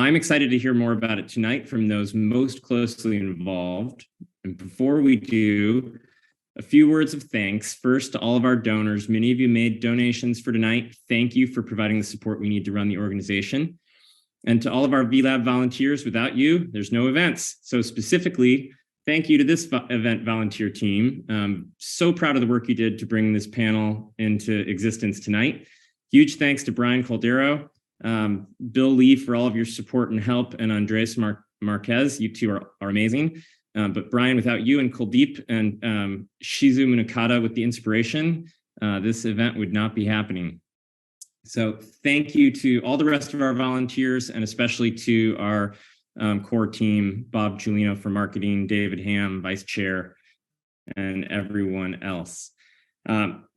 I'm excited to hear more about it tonight from those most closely involved. And before we do, a few words of thanks. First, to all of our donors. Many of you made donations for tonight. Thank you for providing the support we need to run the organization. And to all of our VLab volunteers, without you, there's no events. So specifically, thank you to this event volunteer team. So proud of the work you did to bring this panel into existence tonight. Huge thanks to Brian Caldero, Bill Lee for all of your support and help, and Andres Marquez. You two are amazing. But Brian, without you and Kuldeep and Shizu Munakata with the inspiration, this event would not be happening. So thank you to all the rest of our volunteers, and especially to our core team, Bob Giulino for marketing, David Ham, vice chair, and everyone else.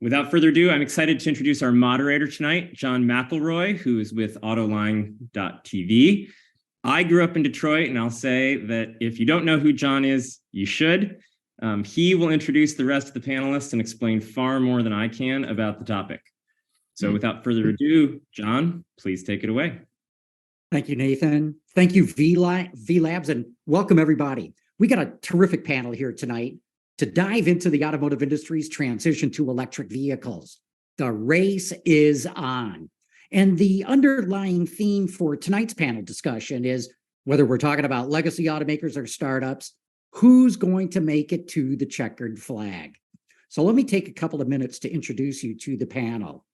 Without further ado, I'm excited to introduce our moderator tonight, John McElroy, who is with Autoline.tv. I grew up in Detroit, and I'll say that if you don't know who John is, you should. He will introduce the rest of the panelists and explain far more than I can about the topic. So without further ado, John, please take it away. Thank you, Nathan. Thank you, VLabs, and welcome everybody. We got a terrific panel here tonight to dive into the automotive industry's transition to electric vehicles. The race is on. And the underlying theme for tonight's panel discussion is, whether we're talking about legacy automakers or startups, who's going to make it to the checkered flag? So let me take a couple of minutes to introduce you to the panel.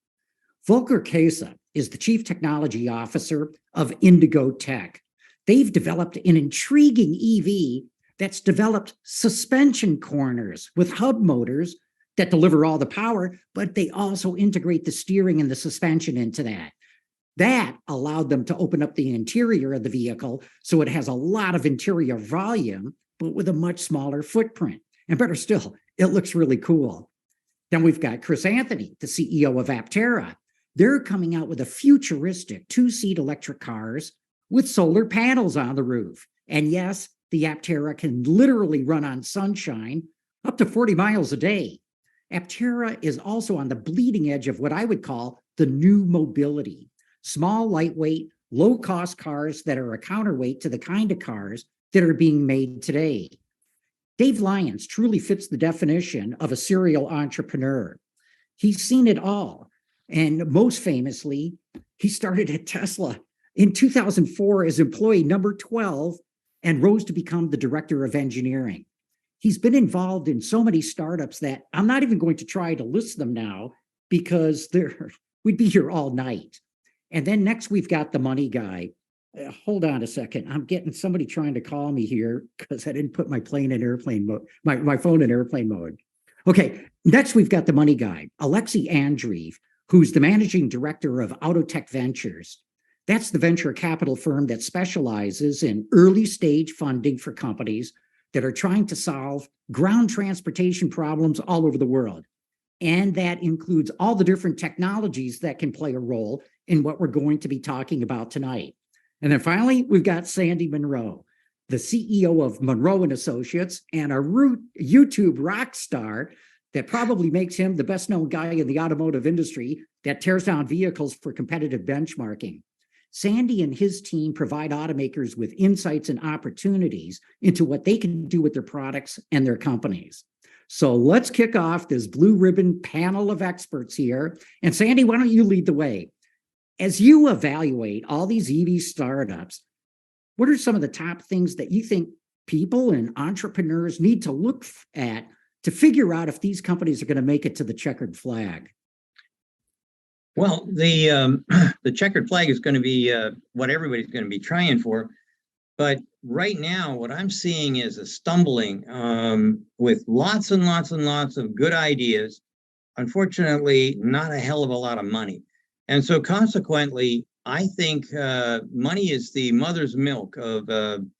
Volker Kesa is the Chief Technology Officer of Indigo Tech. They've developed an intriguing EV that's developed suspension corners with hub motors that deliver all the power, but they also integrate the steering and the suspension into that. That allowed them to open up the interior of the vehicle so it has a lot of interior volume, but with a much smaller footprint. And better still, it looks really cool. Then we've got Chris Anthony, the CEO of Aptera. They're coming out with a futuristic two-seat electric cars with solar panels on the roof. And yes, the Aptera can literally run on sunshine up to 40 miles a day. Aptera is also on the bleeding edge of what I would call the new mobility. Small, lightweight, low-cost cars that are a counterweight to the kind of cars that are being made today. Dave Lyons truly fits the definition of a serial entrepreneur. He's seen it all. And most famously, he started at Tesla in 2004 as employee number 12 and rose to become the director of engineering. He's been involved in so many startups that I'm not even going to try to list them now because we'd be here all night. And then next we've got the money guy. Hold on a second. I'm getting somebody trying to call me here because I didn't put my plane in airplane mode, my phone in airplane mode. Okay, next we've got the money guy, Alexei Andreev, who's the managing director of Autotech Ventures. That's the venture capital firm that specializes in early stage funding for companies that are trying to solve ground transportation problems all over the world. And that includes all the different technologies that can play a role in what we're going to be talking about tonight. And then finally, we've got Sandy Munro, the CEO of Munro and Associates, and a YouTube rock star that probably makes him the best known guy in the automotive industry that tears down vehicles for competitive benchmarking. Sandy and his team provide automakers with insights and opportunities into what they can do with their products and their companies. So let's kick off this blue ribbon panel of experts here. And Sandy, why don't you lead the way? As you evaluate all these EV startups, what are some of the top things that you think people and entrepreneurs need to look at to figure out if these companies are going to make it to the checkered flag? Well, the checkered flag is going to be what everybody's going to be trying for. But right now, what I'm seeing is a stumbling with lots and lots and lots of good ideas. Unfortunately, not a hell of a lot of money. And so consequently, I think money is the mother's milk of the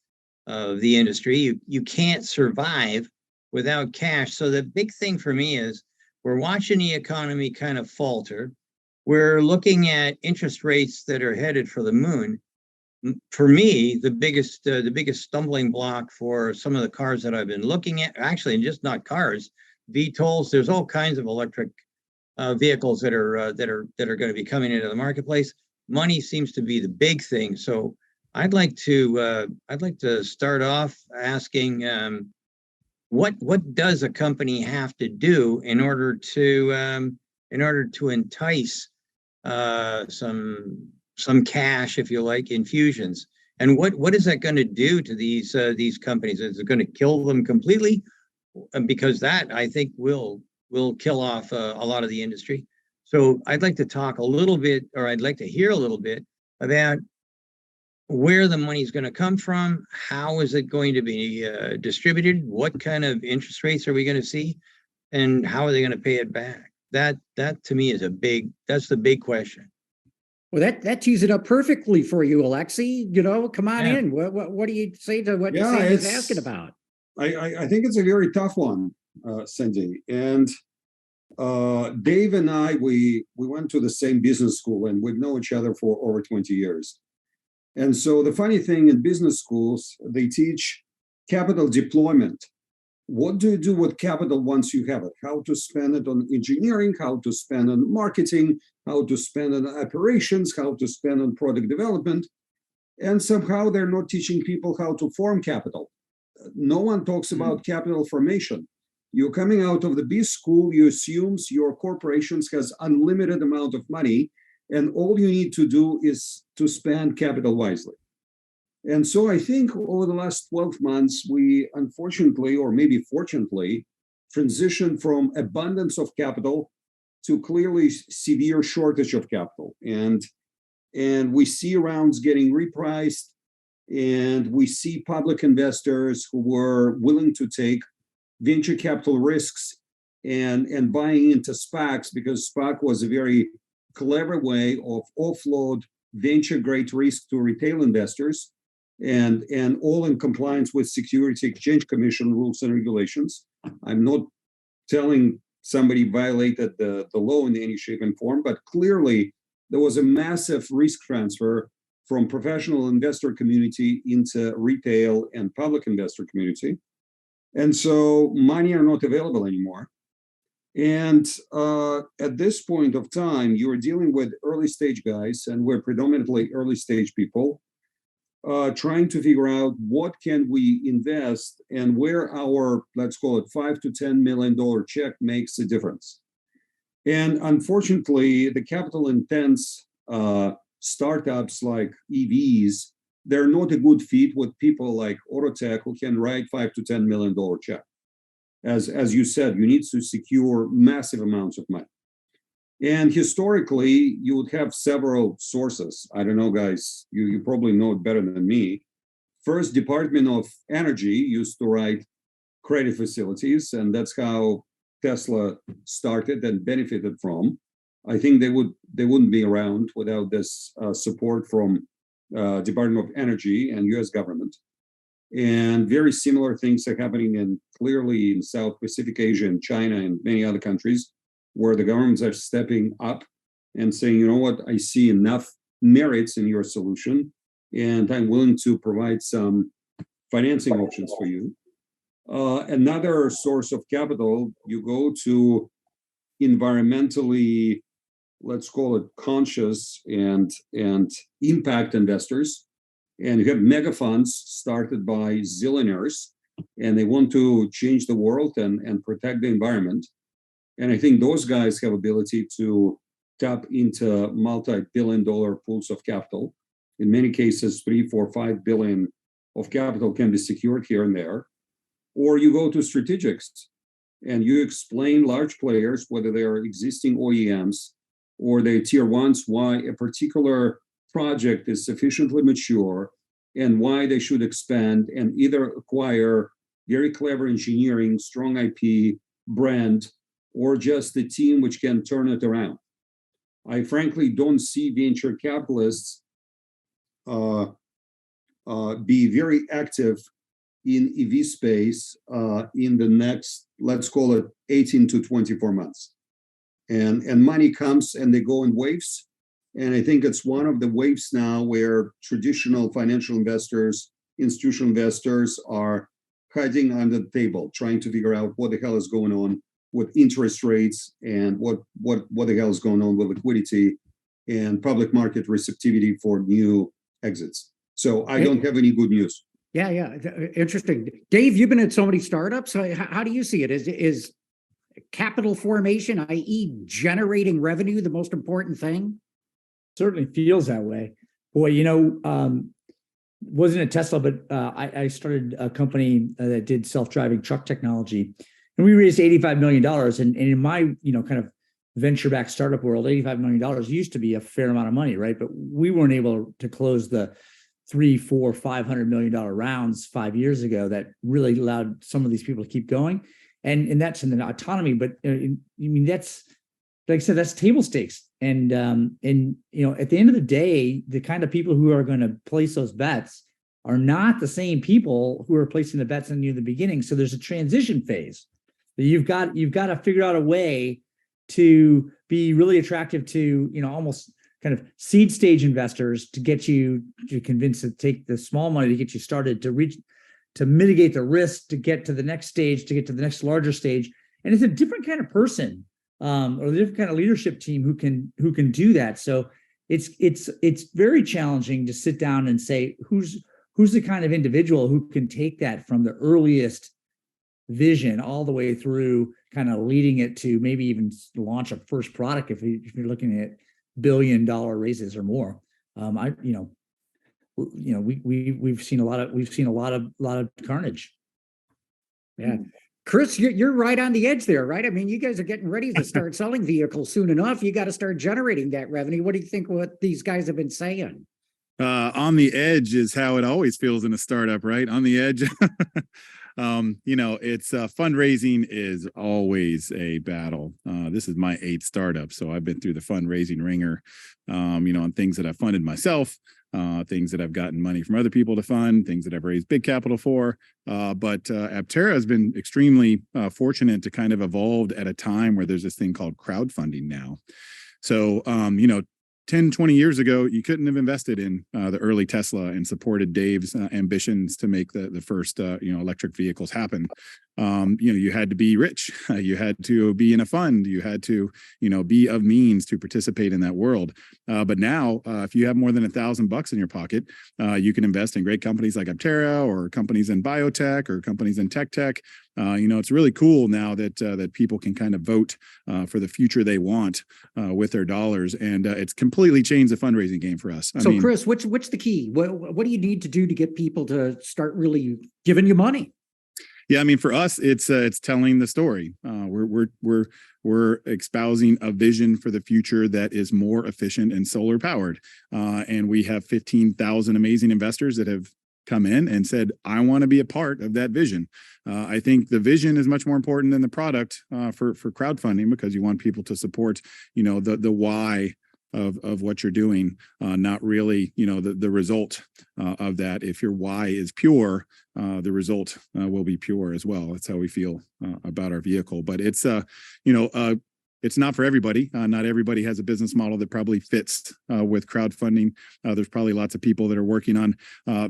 industry. You can't survive without cash. So the big thing for me is we're watching the economy kind of falter. We're looking at interest rates that are headed for the moon. For me, the biggest stumbling block for some of the cars that I've been looking at, actually, and just not cars, VTOLs. There's all kinds of electric vehicles that are going to be coming into the marketplace. Money seems to be the big thing. So I'd like to start off asking, what does a company have to do in order to entice some cash, if you like, infusions? And what is that going to do to these companies? Is it going to kill them completely? Because that, I think, will kill off a lot of the industry. So I'd like to talk a little bit, or I'd like to hear a little bit about where the money is going to come from, how is it going to be distributed, what kind of interest rates are we going to see, and how are they going to pay it back? That to me is that's the big question. Well, that tees it up perfectly for you, Alexi. Come on Yeah. in. What do you say to what Yeah, Sandy's it's- asking about? I think it's a very tough one, Cindy. And Dave and I, we went to the same business school and we've known each other for over 20 years. And so the funny thing in business schools, they teach capital deployment. What do you do with capital once you have it? How to spend it on engineering, how to spend on marketing, how to spend on operations, how to spend on product development. And somehow they're not teaching people how to form capital. No one talks about capital formation. You're coming out of the B school, you assume your corporations has unlimited amount of money, and all you need to do is to spend capital wisely. And so I think over the last 12 months, we unfortunately, or maybe fortunately, transitioned from abundance of capital to clearly severe shortage of capital. And we see rounds getting repriced, and we see public investors who were willing to take venture capital risks and buying into SPACs, because SPAC was a very clever way of offload venture grade risk to retail investors, and all in compliance with Security Exchange Commission rules and regulations. I'm not telling somebody violated the law in any shape and form, but clearly there was a massive risk transfer from professional investor community into retail and public investor community. And so money are not available anymore. And at this point of time, you're dealing with early stage guys, and we're predominantly early stage people, trying to figure out what can we invest and where our, let's call it $5 to $10 million check makes a difference. And unfortunately, the capital intense startups like EVs, they're not a good fit with people like Autotech who can write $5 to $10 million check. As you said, you need to secure massive amounts of money. And historically, you would have several sources. I don't know, guys, you probably know it better than me. First, Department of Energy used to write credit facilities, and that's how Tesla started and benefited from. I think they wouldn't be around without this support from Department of Energy and US government. And very similar things are happening clearly in South Pacific Asia and China and many other countries, where the governments are stepping up and saying, you know what, I see enough merits in your solution, and I'm willing to provide some financing options for you. Another source of capital, you go to environmentally, let's call it conscious and impact investors. And you have mega funds started by zillionaires, and they want to change the world and protect the environment. And I think those guys have ability to tap into multi-billion-dollar pools of capital. In many cases, 3, 4, 5 billion of capital can be secured here and there. Or you go to strategics and you explain large players, whether they are existing OEMs or they tier ones, why a particular project is sufficiently mature and why they should expand and either acquire very clever engineering, strong IP, brand, or just a team which can turn it around. I frankly don't see venture capitalists be very active in EV space in the next, let's call it 18 to 24 months. And money comes and they go in waves. And I think it's one of the waves now where traditional financial investors, institutional investors are hiding under the table, trying to figure out what the hell is going on with interest rates and what the hell is going on with liquidity and public market receptivity for new exits. So I don't have any good news. Yeah. Interesting. Dave, you've been at so many startups. So how do you see it? Is capital formation, i.e. generating revenue, the most important thing? Certainly feels that way. Boy, wasn't a Tesla, but I started a company that did self-driving truck technology, and we raised $85 million. And in my, kind of venture-backed startup world, $85 million used to be a fair amount of money, right? But we weren't able to close the $300, $400, $500 million rounds 5 years ago that really allowed some of these people to keep going. And that's in the autonomy, but that's, like I said, that's table stakes. And at the end of the day, the kind of people who are going to place those bets are not the same people who are placing the bets in the beginning. So there's a transition phase that you've got to figure out a way to be really attractive to, almost kind of seed stage investors to get you to convince to take the small money to get you started, to mitigate the risk, to get to the next stage, to get to the next larger stage. And it's a different kind of person, or a different kind of leadership team who can do that. So it's very challenging to sit down and say who's the kind of individual who can take that from the earliest vision all the way through, kind of leading it to maybe even launch a first product if you're looking at $1 billion raises or more. We've seen a lot of carnage. Yeah. Chris, you're right on the edge there, right? I mean, you guys are getting ready to start selling vehicles soon enough. You got to start generating that revenue. What do you think what these guys have been saying? On the edge is how it always feels in a startup, right? On the edge. It's fundraising is always a battle. This is my 8th startup, so I've been through the fundraising ringer, on things that I've funded myself, things that I've gotten money from other people to fund, things that I've raised big capital for. But Aptera has been extremely fortunate to kind of evolved at a time where there's this thing called crowdfunding now. So, 10, 20 years ago, you couldn't have invested in the early Tesla and supported Dave's ambitions to make the first, electric vehicles happen. You had to be rich. You had to be in a fund. You had to, be of means to participate in that world. But now, if you have more than $1,000 in your pocket, you can invest in great companies like Aptera or companies in biotech or companies in tech. It's really cool now that people can kind of vote for the future they want with their dollars, and it's completely changed the fundraising game for us. So, Chris, what's the key? What do you need to do to get people to start really giving you money? Yeah, for us, it's telling the story. We're espousing a vision for the future that is more efficient and solar powered, and we have 15,000 amazing investors that have come in and said, I want to be a part of that vision. I think the vision is much more important than the product for crowdfunding, because you want people to support, the why of what you're doing, not really, the result of that. If your why is pure, the result will be pure as well. That's how we feel about our vehicle. But it's, it's not for everybody. Not everybody has a business model that probably fits with crowdfunding. There's probably lots of people that are working on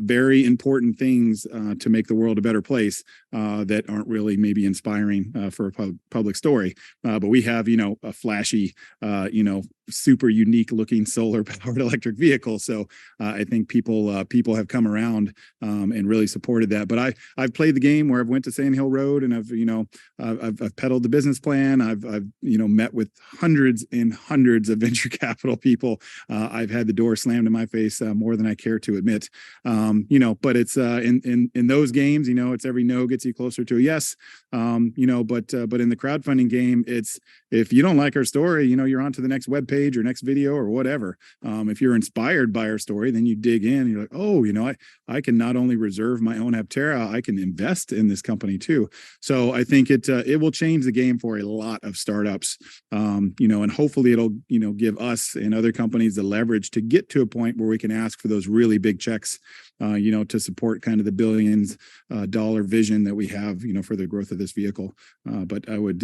very important things to make the world a better place that aren't really maybe inspiring for a public story. But we have, a flashy, super unique looking solar powered electric vehicle. So I think people have come around and really supported that. But I've played the game where I've went to Sand Hill Road and I've peddled the business plan. I've met with hundreds and hundreds of venture capital people. I've had the door slammed in my face more than I care to admit. But it's in those games, it's every no gets you closer to a yes. But in the crowdfunding game, it's, if you don't like our story, you're on to the next webpage or next video or whatever. If you're inspired by our story, then you dig in and you're like, oh, I can not only reserve my own Aptera, I can invest in this company too. So I think it will change the game for a lot of startups. And hopefully it'll, give us and other companies the leverage to get to a point where we can ask for those really big checks, to support kind of the billions dollar vision that we have, for the growth of this vehicle. But I would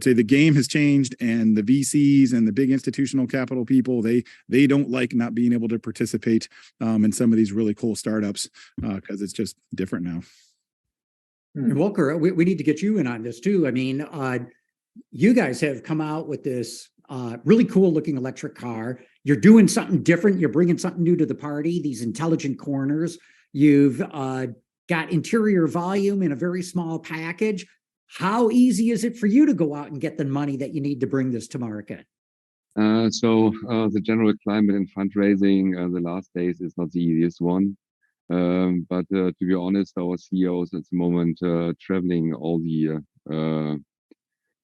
say the game has changed, and the VCs and the big institutional capital people, they don't like not being able to participate in some of these really cool startups because it's just different now. And Volker, we need to get you in on this too. I mean, you guys have come out with this really cool looking electric car. you're doing something different. You're bringing something new to the party, these intelligent corners. You've got interior volume in a very small package. How easy is it for you to go out and get the money that you need to bring this to market? The general climate in fundraising the last days is not the easiest one. But to be honest, our CEOs at the moment traveling all the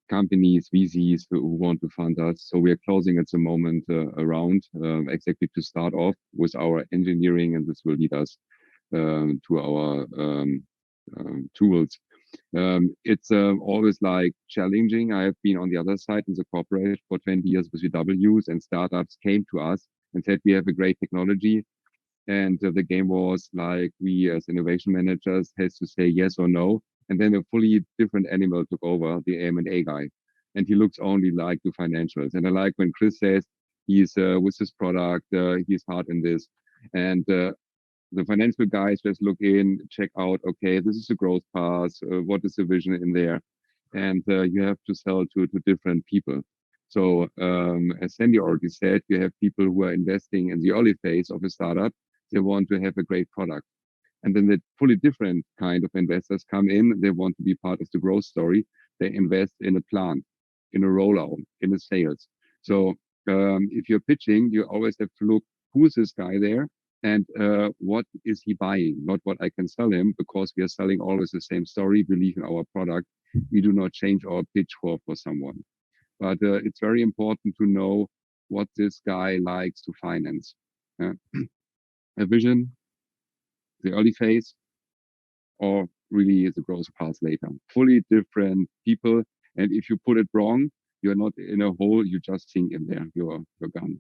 companies, VCs who want to fund us. So we are closing at the moment around exactly to start off with our engineering, and this will lead us to our tools. It's always like challenging. I have been on the other side in the corporate for 20 years with VWs, and startups came to us and said, we have a great technology. And the game was like, we as innovation managers has to say yes or no. And then a fully different animal took over, the M&A guy. And he looks only like the financials. And I like when Chris says he's with his product, he's hard in this. And the financial guys just look in, check out, okay, this is a growth path. What is the vision in there? And you have to sell to different people. So as Sandy already said, you have people who are investing in the early phase of a startup. They want to have a great product. And then the fully different kind of investors come in. They want to be part of the growth story. They invest in a plant, in a rollout, in a sales. So if you're pitching, you always have to look, who's this guy there? And what is he buying? Not what I can sell him, because we are selling always the same story, believe in our product. We do not change our pitch for someone. But it's very important to know what this guy likes to finance. A vision, the early phase, or really the growth path later. Fully different people. And if you put it wrong, you're not in a hole, you just sink in there, you're gone.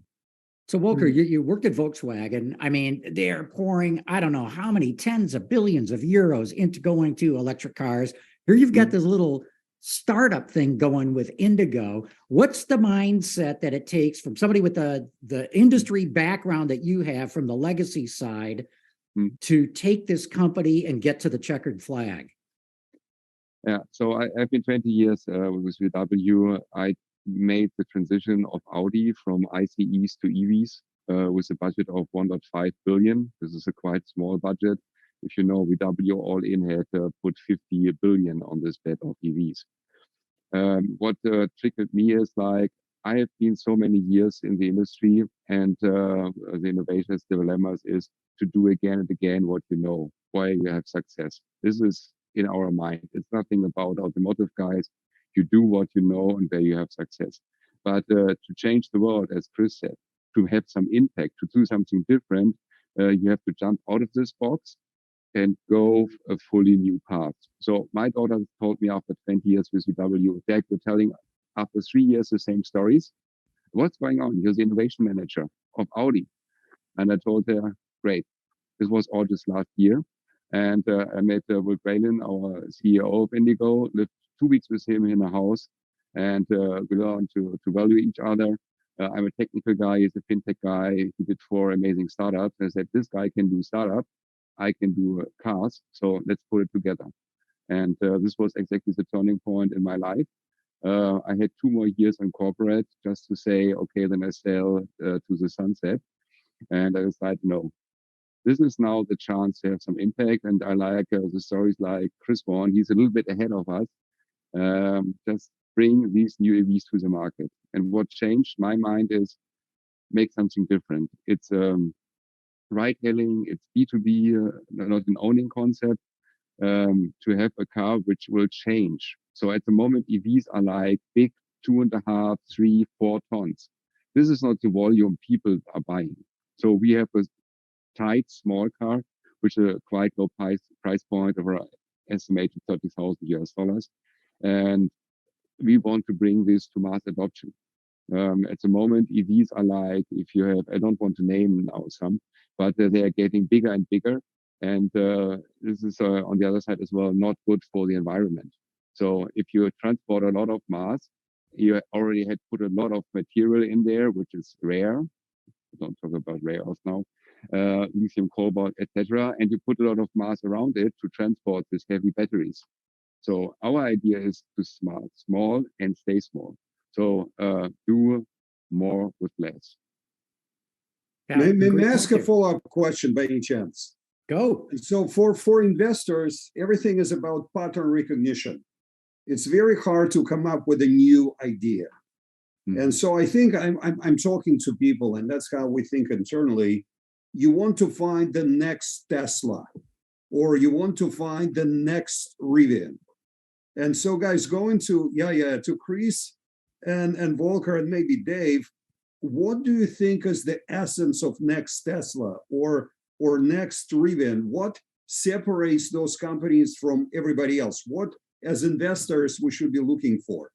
So Volker, you worked at Volkswagen. I mean, they're pouring, I don't know how many tens of billions of euros into going to electric cars. Here you've got this little startup thing going with Indigo. What's the mindset that it takes from somebody with the industry background that you have from the legacy side to take this company and get to the checkered flag? Yeah, so I've been 20 years with VW. I made the transition of Audi from ICEs to EVs with a budget of 1.5 billion. This is a quite small budget. If you know, VW all in had put 50 billion on this bed of EVs. What triggered me is like, I have been so many years in the industry, and the innovator's dilemmas is to do again and again what you know, why you have success. This is in our mind. It's nothing about automotive guys. You do what you know and where you have success. But to change the world, as Chris said, to have some impact, to do something different, you have to jump out of this box and go a fully new path. So my daughter told me after 20 years with VW, Dad, you're telling after 3 years the same stories. What's going on? You're the innovation manager of Audi. And I told her, great. This was all just last year. And I met Will Graylen, our CEO of Indigo, lived 2 weeks with him in a house, and we learned to value each other. I'm a technical guy, he's a fintech guy. He did 4 amazing startups. I said, this guy can do startup, I can do cars, so let's put it together. And this was exactly the turning point in my life. I had 2 more years in corporate just to say, okay, then I sail to the sunset. And I decided, no, this is now the chance to have some impact. And I like the stories like Chris Vaughan, he's a little bit ahead of us. Just bring these new EVs to the market. And what changed my mind is make something different. It's ride hailing, it's B2B, not an owning concept, to have a car which will change. So at the moment, EVs are like big 2.5, 3, 4 tons. This is not the volume people are buying. So we have a tight small car, which is a quite low price point of around estimated $30,000. And we want to bring this to mass adoption. At the moment, EVs are like, if you have, I don't want to name now some, but they are getting bigger and bigger. And this is on the other side as well, not good for the environment. So if you transport a lot of mass, you already had put a lot of material in there, which is rare. Don't talk about rare earths now, lithium, cobalt, etc. And you put a lot of mass around it to transport these heavy batteries. So our idea is to start small and stay small. So do more with less. Yeah, May great I ask a point there. follow-up question by any chance? Go. So for investors, everything is about pattern recognition. It's very hard to come up with a new idea. And so I think I'm talking to people, and that's how we think internally. You want to find the next Tesla, or you want to find the next Rivian. And so, guys, going to Chris and Volker and maybe Dave, what do you think is the essence of next Tesla or next Rivian? What separates those companies from everybody else? What, as investors, we should be looking for?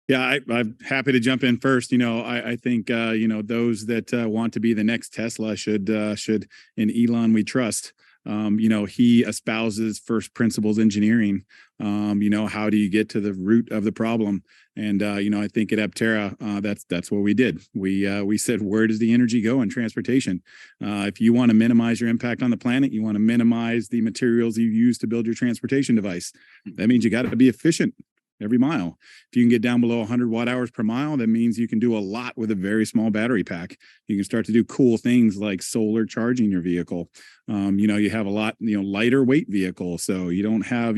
Yeah, I'm happy to jump in first. I think those that want to be the next Tesla should in Elon we trust. He espouses first principles engineering. How do you get to the root of the problem? And I think at Aptera, that's what we did. We said, where does the energy go in transportation? If you want to minimize your impact on the planet, you want to minimize the materials you use to build your transportation device. That means you got to be efficient every mile. If you can get down below 100 watt hours per mile, that means you can do a lot with a very small battery pack. You can start to do cool things like solar charging your vehicle. You have a lot, lighter weight vehicle. So you don't have,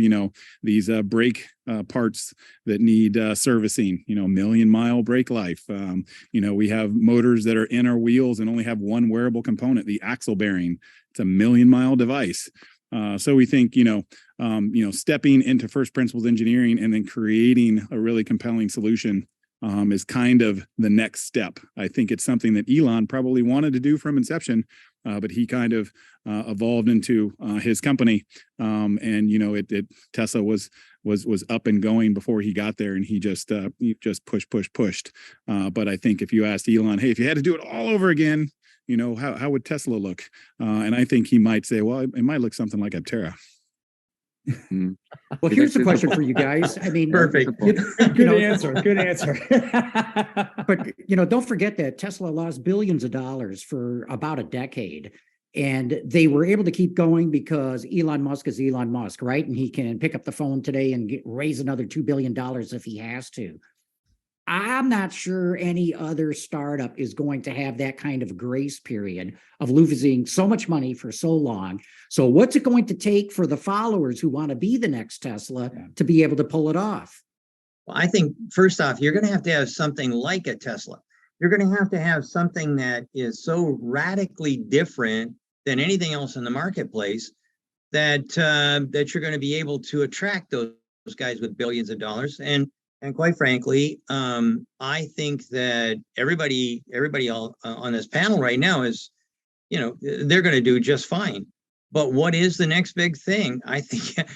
these brake parts that need servicing, million-mile brake life. We have motors that are in our wheels and only have one wearable component, the axle bearing. It's a million-mile device. So we think, stepping into first principles engineering and then creating a really compelling solution is kind of the next step. I think it's something that Elon probably wanted to do from inception, but he kind of evolved into his company. Tesla was up and going before he got there, and he just pushed. But I think if you asked Elon, hey, if you had to do it all over again, how would Tesla look? And I think he might say, well, it might look something like Aptera. Well, here's the question for you guys. I mean, Perfect. Good answer. Good answer. But don't forget that Tesla lost billions of dollars for about a decade, and they were able to keep going because Elon Musk is Elon Musk, right? And he can pick up the phone today and raise another $2 billion if he has to. I'm not sure any other startup is going to have that kind of grace period of losing so much money for so long. So what's it going to take for the followers who want to be the next Tesla to be able to pull it off? Well, I think first off, you're going to have something like a Tesla. You're going to have something that is so radically different than anything else in the marketplace that you're going to be able to attract those guys with billions of dollars. And quite frankly, I think that everybody all on this panel right now is, they're going to do just fine. But what is the next big thing? I think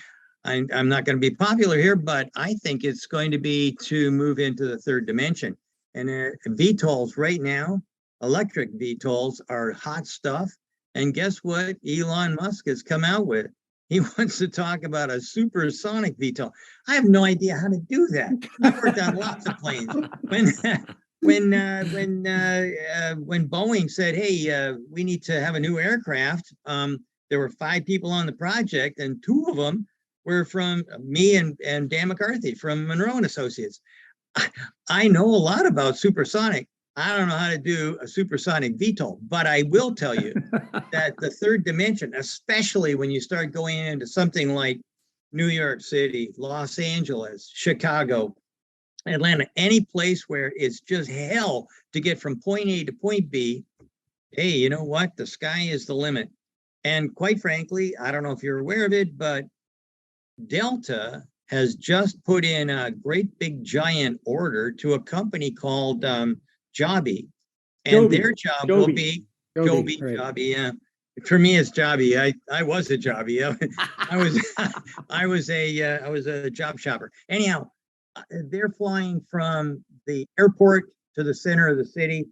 I'm not going to be popular here, but I think it's going to be to move into the third dimension. And VTOLs right now, electric VTOLs are hot stuff. And guess what Elon Musk has come out with? He wants to talk about a supersonic VTOL. I have no idea how to do that. I've worked on lots of planes. When Boeing said, "Hey, we need to have a new aircraft," there were 5 people on the project, and 2 of them were from me and Dan McCarthy from Munro and Associates. I know a lot about supersonic. I don't know how to do a supersonic VTOL, but I will tell you that the third dimension, especially when you start going into something like New York City, Los Angeles, Chicago, Atlanta, any place where it's just hell to get from point A to point B, hey, you know what? The sky is the limit. And quite frankly, I don't know if you're aware of it, but Delta has just put in a great big giant order to a company called Joby. And their job will be Joby, yeah. For me, it's Joby. I was a Joby. I was a job shopper. Anyhow, they're flying from the airport to the center of the city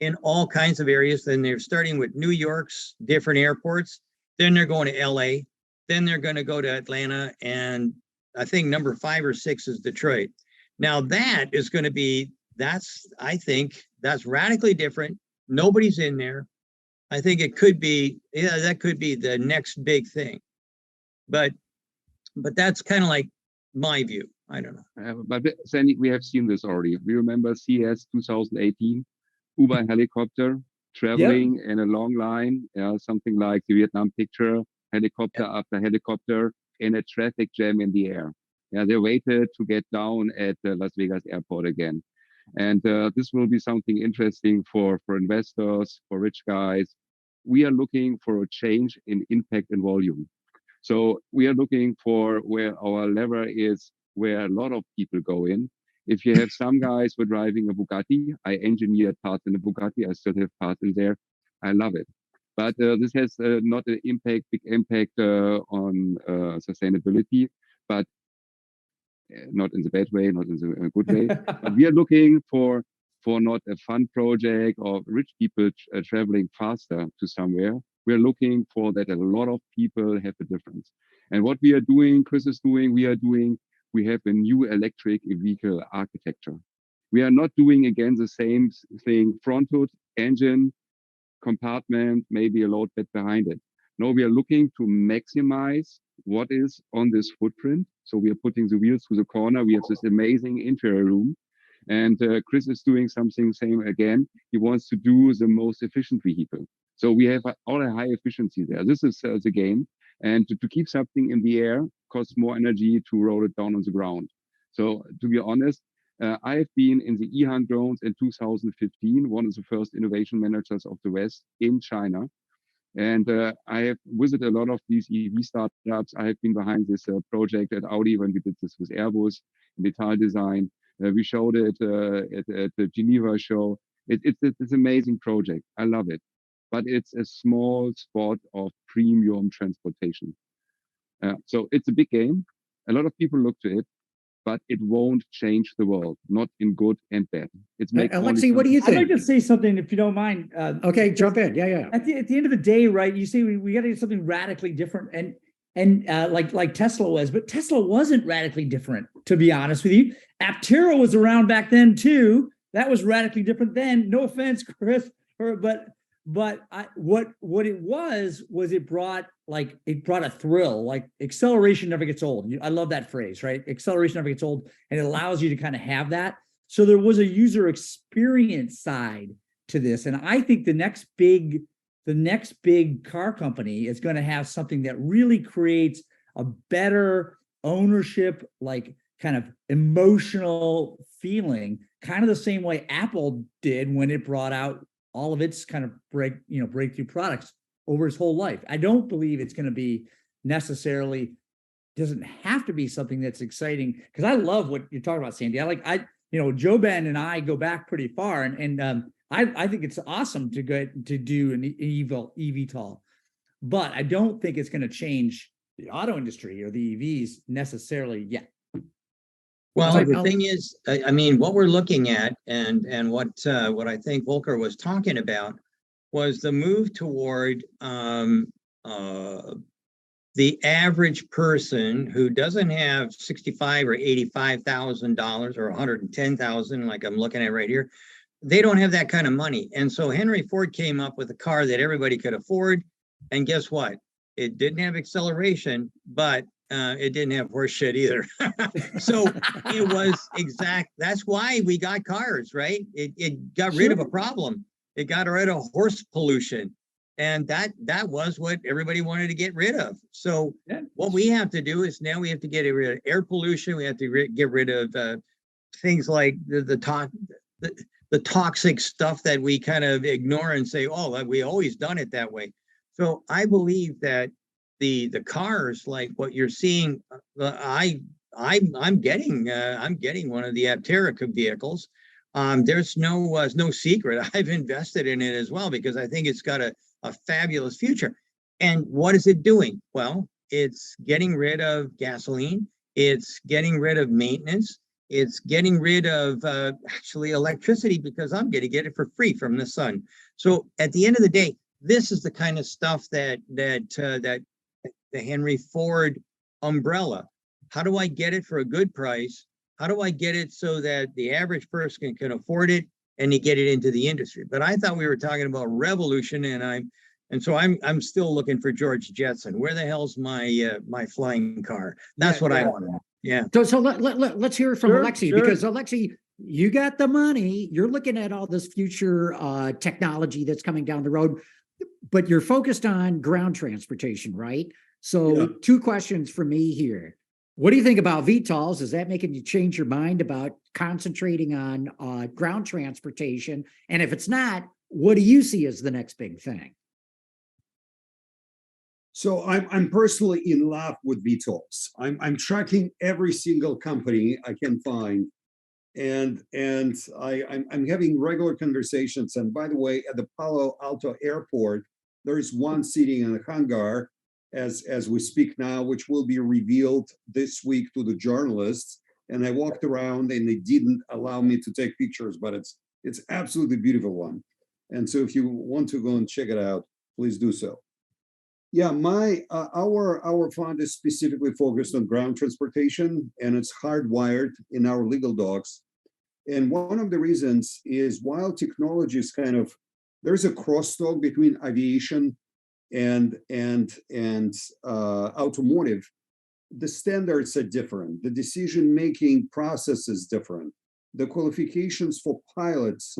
in all kinds of areas. Then they're starting with New York's different airports. Then they're going to LA. Then they're going to go to Atlanta. And I think number 5 or 6 is Detroit. Now that is going to be, I think that's radically different. Nobody's in there. I think it could be, that could be the next big thing. But that's kind of like my view. I don't know. But Sandy, we have seen this already. We remember CES 2018. Uber helicopter traveling in a long line, something like the Vietnam picture, helicopter after helicopter in a traffic jam in the air. Yeah, they waited to get down at the Las Vegas airport again. And this will be something interesting for investors, for rich guys. We are looking for a change in impact and volume. So we are looking for where our lever is, where a lot of people go in. If you have some guys who are driving a Bugatti, I engineered parts in a Bugatti, I still have parts in there. I love it. But this has not an big impact on sustainability, but not in the bad way, not in the good way. But we are looking for not a fun project or rich people traveling faster to somewhere. We're looking for that a lot of people have a difference. And what we are doing, Chris is doing, we have a new electric vehicle architecture. We are not doing again the same thing, front hood, engine, compartment, maybe a load bed behind it. No, we are looking to maximize what is on this footprint. So we are putting the wheels through the corner. We have this amazing interior room. And Chris is doing something same again. He wants to do the most efficient vehicle. So we have all a high efficiency there. This is the game. And to keep something in the air costs more energy to roll it down on the ground. So to be honest, I have been in the e-hunt drones in 2015, one of the first innovation managers of the West in China. And I have visited a lot of these EV startups. I have been behind this project at Audi when we did this with Airbus, Vital Design. We showed it at the Geneva show. It's an amazing project. I love it. But it's a small spot of premium transportation. So it's a big game. A lot of people look to it, but it won't change the world, not in good and bad. It's Alexei, what do you I'd like think? to say something, if you don't mind. Okay, jump in. Yeah. At the end of the day, right? You say we got to do something radically different, and like Tesla was, but Tesla wasn't radically different, to be honest with you. Aptera was around back then too. That was radically different then. No offense, Chris, but what it was it brought a thrill. Like acceleration never gets old. I love that phrase, right? Acceleration never gets old, and it allows you to kind of have that. So there was a user experience side to this, and I think the next big car company is going to have something that really creates a better ownership, like kind of emotional feeling, kind of the same way Apple did when it brought out all of its kind of breakthrough products over its whole life. I don't believe it's going to be necessarily, doesn't have to be something that's exciting, because I love what you're talking about, Sandy. Joe Ben and I go back pretty far, and I think it's awesome to do an eVTOL, but I don't think it's going to change the auto industry or the EVs necessarily yet. Well, the thing is, I mean, what we're looking at, and what I think Volker was talking about, was the move toward the average person who doesn't have $65,000 or $85,000 or $110,000, like I'm looking at right here. They don't have that kind of money, and so Henry Ford came up with a car that everybody could afford. And guess what? It didn't have acceleration, but it didn't have horse shit either. So it was exact. That's why we got cars, right? It got rid of a problem. It got rid of horse pollution. And that was what everybody wanted to get rid of. So what we have to do is now we have to get rid of air pollution. We have to get rid of things like the toxic stuff that we kind of ignore and say, oh, we always done it that way. So I believe that the cars, like what you're seeing, I'm getting one of the Aptera vehicles. There's no secret. I've invested in it as well because I think it's got a fabulous future. And what is it doing? Well, it's getting rid of gasoline. It's getting rid of maintenance. It's getting rid of actually electricity, because I'm going to get it for free from the sun. So at the end of the day, this is the kind of stuff that the Henry Ford umbrella. How do I get it for a good price? How do I get it so that the average person can afford it and you get it into the industry? But I thought we were talking about revolution, and so I'm still looking for George Jetson. Where the hell's my flying car? That's what I want to know. Yeah. So let's hear it from Alexei, because Alexei, You got the money. You're looking at all this future technology that's coming down the road, but you're focused on ground transportation, right? So Yeah. two questions for me here. What do you think about VTOLs? Is that making you change your mind about concentrating on ground transportation? And if it's not, what do you see as the next big thing? So I'm personally in love with VTOLs. I'm tracking every single company I can find, and I'm having regular conversations. And by the way, at the Palo Alto Airport, there is one sitting in a hangar as we speak now, which will be revealed this week to the journalists. And I walked around, and they didn't allow me to take pictures, but it's absolutely beautiful one. And so if you want to go and check it out, please do so. Yeah, our fund is specifically focused on ground transportation, and it's hardwired in our legal docs. And one of the reasons is while technology is there's a crosstalk between aviation and automotive, the standards are different. The decision-making process is different. The qualifications for pilots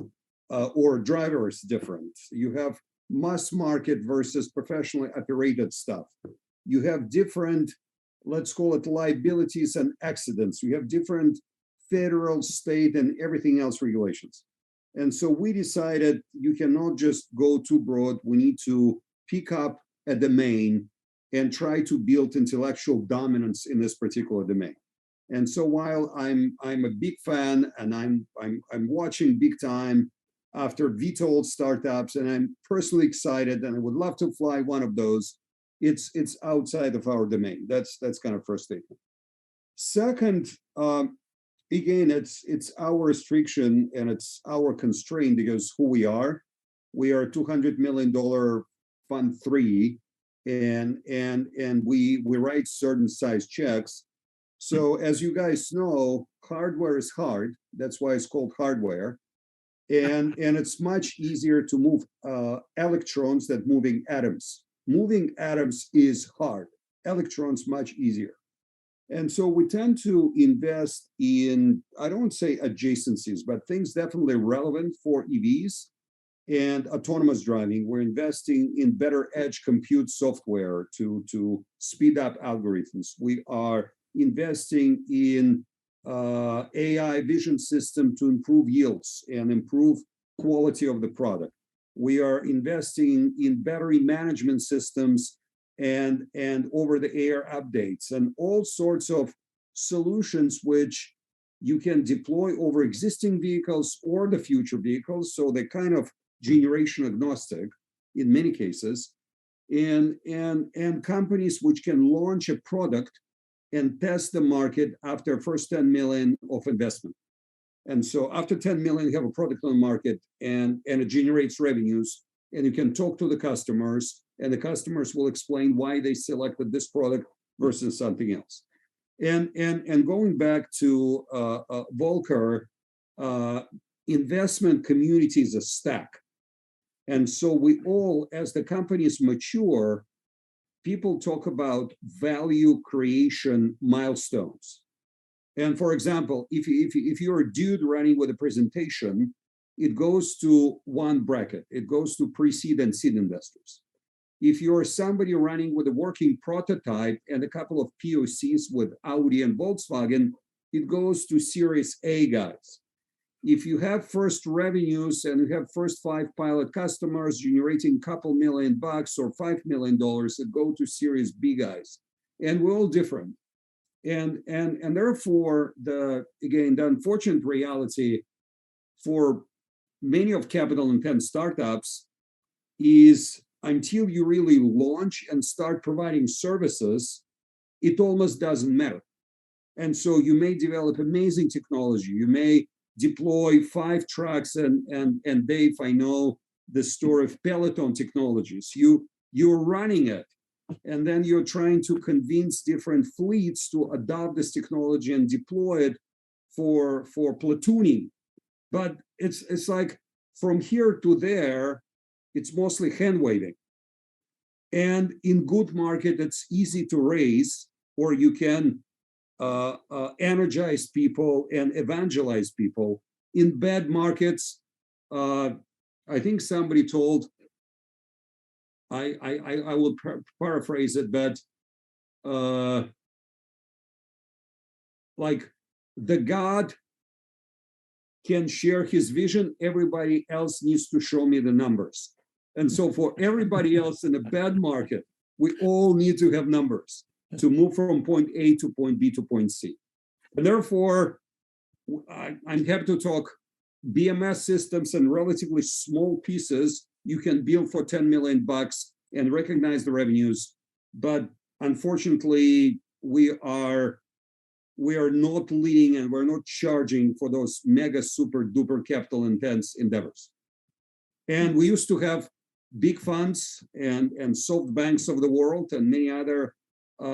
or drivers different. You have mass market versus professionally operated stuff. You have different, let's call it liabilities and accidents. You have different federal, state, and everything else regulations. And so we decided you cannot just go too broad. We need to pick up a domain and try to build intellectual dominance in this particular domain. And so while I'm a big fan and I'm watching big time after VTOL startups, and I'm personally excited, and I would love to fly one of those. It's outside of our domain. That's kind of first statement. Second, again, it's our restriction and it's our constraint because who we are. We are $200 million fund 3, and we write certain size checks. So as you guys know, hardware is hard. That's why it's called hardware. And it's much easier to move electrons than moving atoms. Moving atoms is hard. Electrons much easier. And so we tend to invest in, I don't say adjacencies, but things definitely relevant for EVs and autonomous driving. We're investing in better edge compute software to speed up algorithms. We are investing in AI vision system to improve yields and improve quality of the product. We are investing in battery management systems and over-the-air updates and all sorts of solutions which you can deploy over existing vehicles or the future vehicles. So they're kind of generation agnostic in many cases, and companies which can launch a product and test the market after first 10 million of investment. And so after 10 million, you have a product on the market and it generates revenues, and you can talk to the customers, and the customers will explain why they selected this product versus something else. And going back to Volker, investment community is a stack. And so we all, as the companies mature, people talk about value creation milestones. And for example, if you're a dude running with a presentation, it goes to one bracket. It goes to pre-seed and seed investors. If you're somebody running with a working prototype and a couple of POCs with Audi and Volkswagen, it goes to Series A guys. If you have first revenues and you have first 5 pilot customers generating a couple $1 million or $5 million, it go to Series B guys. And we're all different. And therefore, the unfortunate reality for many of capital-intensive startups is until you really launch and start providing services, it almost doesn't matter. And so you may develop amazing technology. You may deploy 5 trucks, and Dave, I know the story of Peloton Technologies. You're running it, and then you're trying to convince different fleets to adopt this technology and deploy it for platooning. But it's like from here to there, it's mostly hand waving. And in good market, it's easy to raise, or you can energize people and evangelize people. in bad markets, I think somebody told, I will paraphrase it, but like the God can share his vision, everybody else needs to show me the numbers. And so for everybody else in a bad market, we all need to have numbers to move from point A to point B to point C. And therefore, I'm happy to talk BMS systems and relatively small pieces you can build for 10 million bucks and recognize the revenues. But unfortunately, we are not leading and we're not charging for those mega super duper capital intense endeavors. And we used to have big funds and soft banks of the world and many other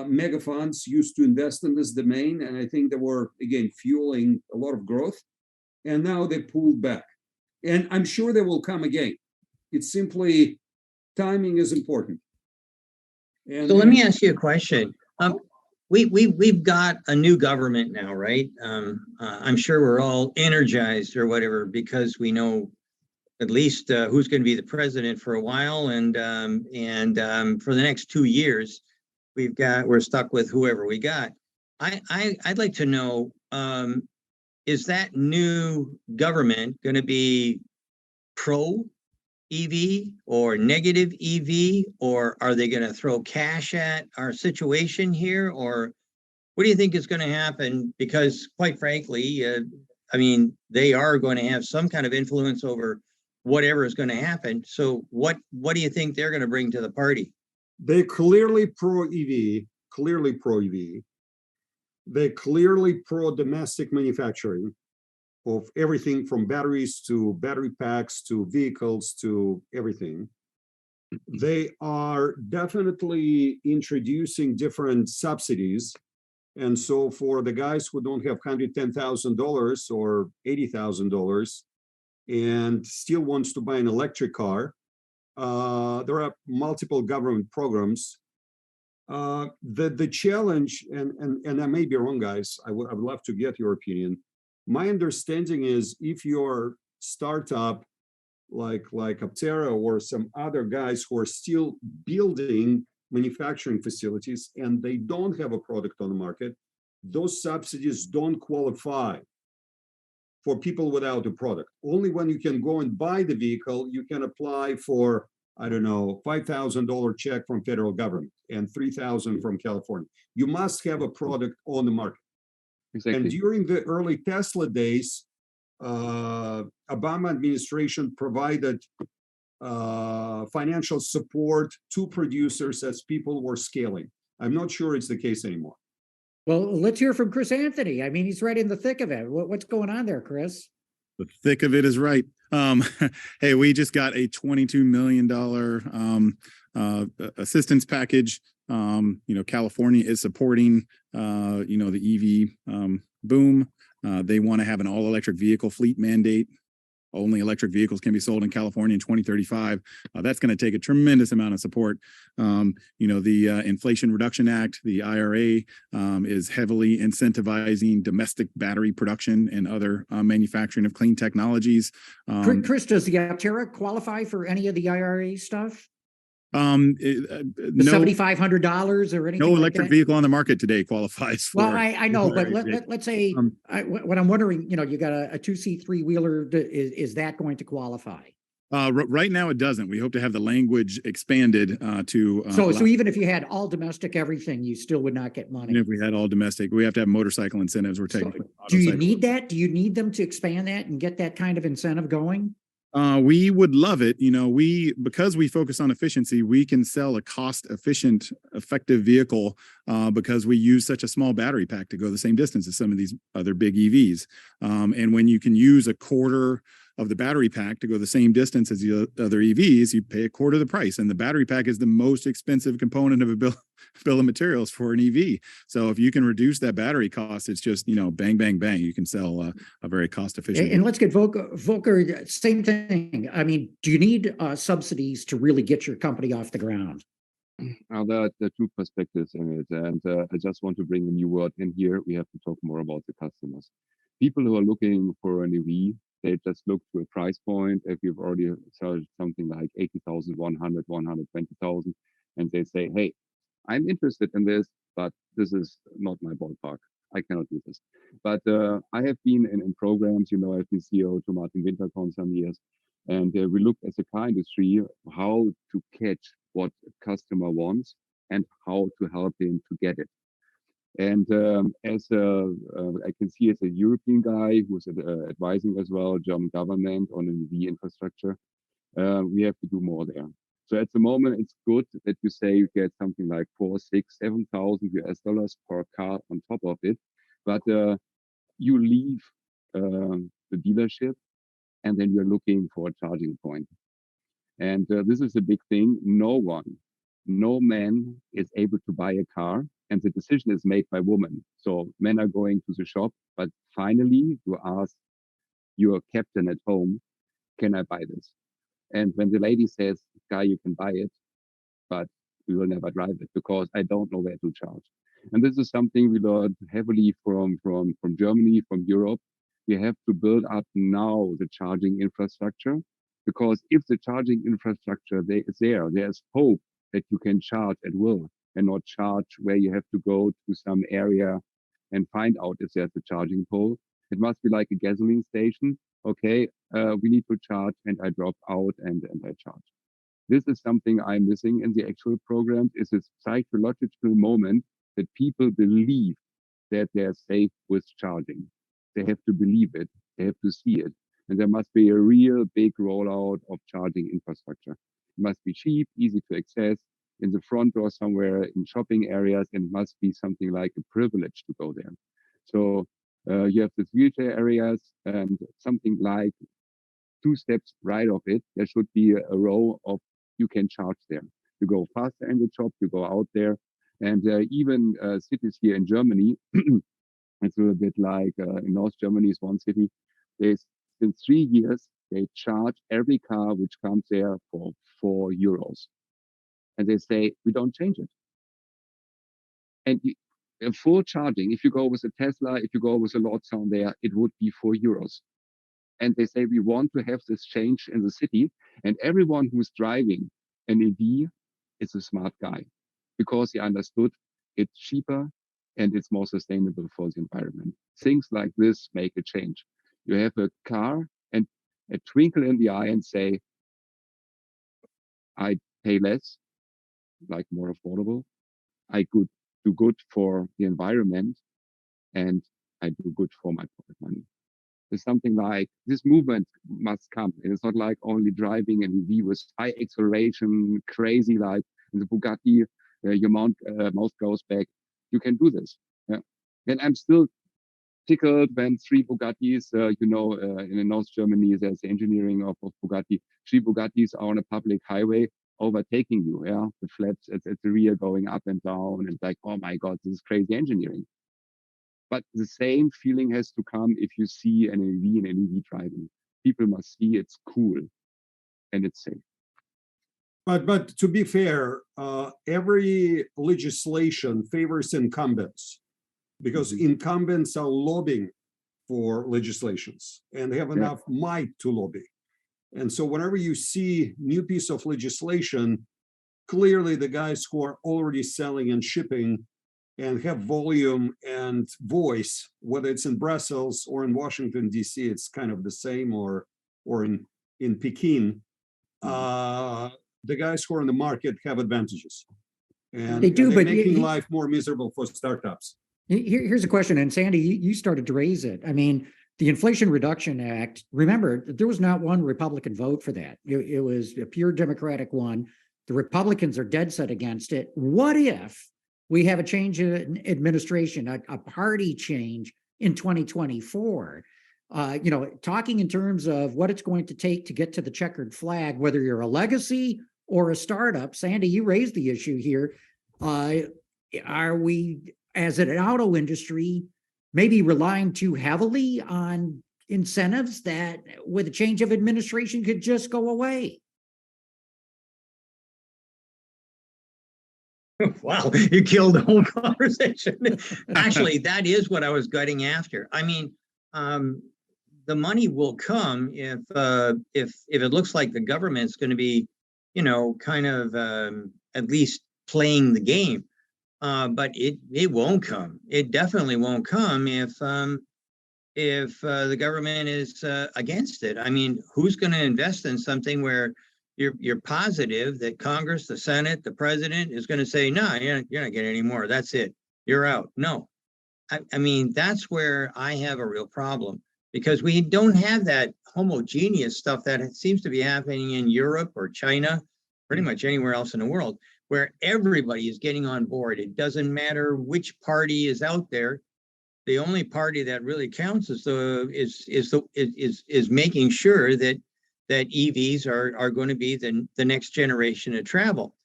mega funds used to invest in this domain. And I think they were, again, fueling a lot of growth. And now they pulled back. And I'm sure they will come again. It's simply timing is important. And so let me ask you a question. We've got a new government now, right? I'm sure we're all energized or whatever because we know at least who's going to be the president for a while, and for the next 2 years, we're stuck with whoever we got. I'd like to know, is that new government going to be pro EV or negative EV, or are they going to throw cash at our situation here, or what do you think is going to happen? Because quite frankly, I mean, they are going to have some kind of influence over whatever is going to happen. So what do you think they're going to bring to the party? They clearly pro EV, clearly pro EV. They clearly pro domestic manufacturing of everything from batteries to battery packs to vehicles to everything. They are definitely introducing different subsidies. And so for the guys who don't have $110,000 or $80,000 and still wants to buy an electric car, there are multiple government programs. The challenge, and I may be wrong, guys, I would love to get your opinion. My understanding is if your startup like Aptera or some other guys who are still building manufacturing facilities and they don't have a product on the market, those subsidies don't qualify for people without a product. Only when you can go and buy the vehicle, you can apply for, I don't know, $5,000 check from federal government and $3,000 from California. You must have a product on the market. Exactly. And during the early Tesla days, Obama administration provided financial support to producers as people were scaling. I'm not sure it's the case anymore. Well, let's hear from Chris Anthony. I mean, he's right in the thick of it. What's going on there, Chris? The thick of it is right. Hey, we just got a $22 million assistance package. California is supporting, the EV boom. They want to have an all-electric vehicle fleet mandate. Only electric vehicles can be sold in California in 2035. That's going to take a tremendous amount of support. The Inflation Reduction Act, the IRA, is heavily incentivizing domestic battery production and other manufacturing of clean technologies. Chris, does the Aptera qualify for any of the IRA stuff? The No, $7,500 or anything? no like electric that? vehicle on the market today qualifies for. Well, I know, but IRA. let's say what I'm wondering, you got a 2C 3-wheeler. Is that going to qualify? Right now, it doesn't. We hope to have the language expanded to. So even if you had all domestic everything, you still would not get money. Even if we had all domestic, we have to have motorcycle incentives. We're technically. Do you need that? Do you need them to expand that and get that kind of incentive going? We would love it. Because we focus on efficiency, we can sell a cost-efficient, effective vehicle because we use such a small battery pack to go the same distance as some of these other big EVs. And when you can use a quarter of the battery pack to go the same distance as the other EVs, you pay a quarter of the price. And the battery pack is the most expensive component of a bill of materials for an EV. So if you can reduce that battery cost, it's just, bang, bang, bang. You can sell a very cost efficient. And let's get Volker, same thing. I mean, do you need subsidies to really get your company off the ground? Now, there are two perspectives in it. And I just want to bring a new word in here. We have to talk more about the customers. people who are looking for an EV, they just look to a price point. If you've already charged something like 80,000, 100, 120,000, and they say, hey, I'm interested in this, but this is not my ballpark. I cannot do this. But I have been in programs, you know, I've been CEO to Martin Winterkorn some years, and we looked as a car industry how to catch what a customer wants and how to help him to get it. And as I can see as a European guy who's advising as well German government on an EV infrastructure, we have to do more there. So at the moment, it's good that you say you get something like 4, 6, 7,000 US dollars per car on top of it, but you leave the dealership and then you're looking for a charging point. And this is a big thing. No man is able to buy a car, and the decision is made by women. So men are going to the shop, but finally you ask your captain at home, can I buy this? And when the lady says, guy, you can buy it, but we will never drive it because I don't know where to charge. And this is something we learned heavily from Germany, from Europe. We have to build up now the charging infrastructure, because if the charging infrastructure is there, there's hope that you can charge at will and not charge where you have to go to some area and find out if there's a charging pole. It must be like a gasoline station. Okay, we need to charge, and I drop out and I charge. This is something I'm missing in the actual programs, is a psychological moment that people believe that they're safe with charging. They have to believe it. They have to see it. And there must be a real big rollout of charging infrastructure. It must be cheap, easy to access, in the front door somewhere, in shopping areas, and must be something like a privilege to go there. So you have the wheelchair areas, and something like 2 steps right of it, there should be a row of you can charge there. You go faster in the shop, you go out there. And even cities here in Germany, it's a little bit like in North Germany is one city. In 3 years, they charge every car which comes there for €4. And they say, we don't change it. And full charging, if you go with a Tesla, if you go with a Lordstown there, it would be €4. And they say, we want to have this change in the city. And everyone who's driving an EV is a smart guy, because he understood it's cheaper and it's more sustainable for the environment. Things like this make a change. You have a car and a twinkle in the eye and say, I pay less, like more affordable. I could do good for the environment, and I do good for my pocket money. There's something like this movement must come. And it's not like only driving an EV with high acceleration, crazy, like in the Bugatti, your mouth goes back. You can do this. Yeah. And I'm still tickled when 3 Bugattis, in North Germany, there's the engineering of Bugatti. 3 Bugattis are on a public highway overtaking you. Yeah, the flaps at the rear going up and down, and like, oh my God, this is crazy engineering. But the same feeling has to come if you see an EV and an EV driving. People must see it's cool and it's safe. But to be fair, every legislation favors incumbents, because incumbents are lobbying for legislations and they have enough might to lobby. And so whenever you see new piece of legislation, clearly the guys who are already selling and shipping and have volume and voice, whether it's in Brussels or in Washington, DC, it's kind of the same, or in Peking, the guys who are in the market have advantages. And they do, but making life more miserable for startups. Here's a question, and Sandy, you started to raise it. I mean, the Inflation Reduction Act, remember, there was not one Republican vote for that. It was a pure Democratic one. The Republicans are dead set against it. What if we have a change in administration, a party change in 2024? Talking in terms of what it's going to take to get to the checkered flag, whether you're a legacy or a startup. Sandy, you raised the issue here. Are we, as an auto industry, maybe relying too heavily on incentives that with a change of administration could just go away? Wow, you killed the whole conversation. Actually, that is what I was getting after. I mean, the money will come if it looks like the government's going to be, kind of at least playing the game. But it won't come. It definitely won't come if the government is against it. I mean, who's going to invest in something where you're positive that Congress, the Senate, the president is going to say, no, you're not getting any more. That's it. You're out. No. I mean, that's where I have a real problem, because we don't have that homogeneous stuff that seems to be happening in Europe or China, pretty much anywhere else in the world, where everybody is getting on board. It doesn't matter which party is out there. The only party that really counts is making sure that EVs are going to be the next generation of travel.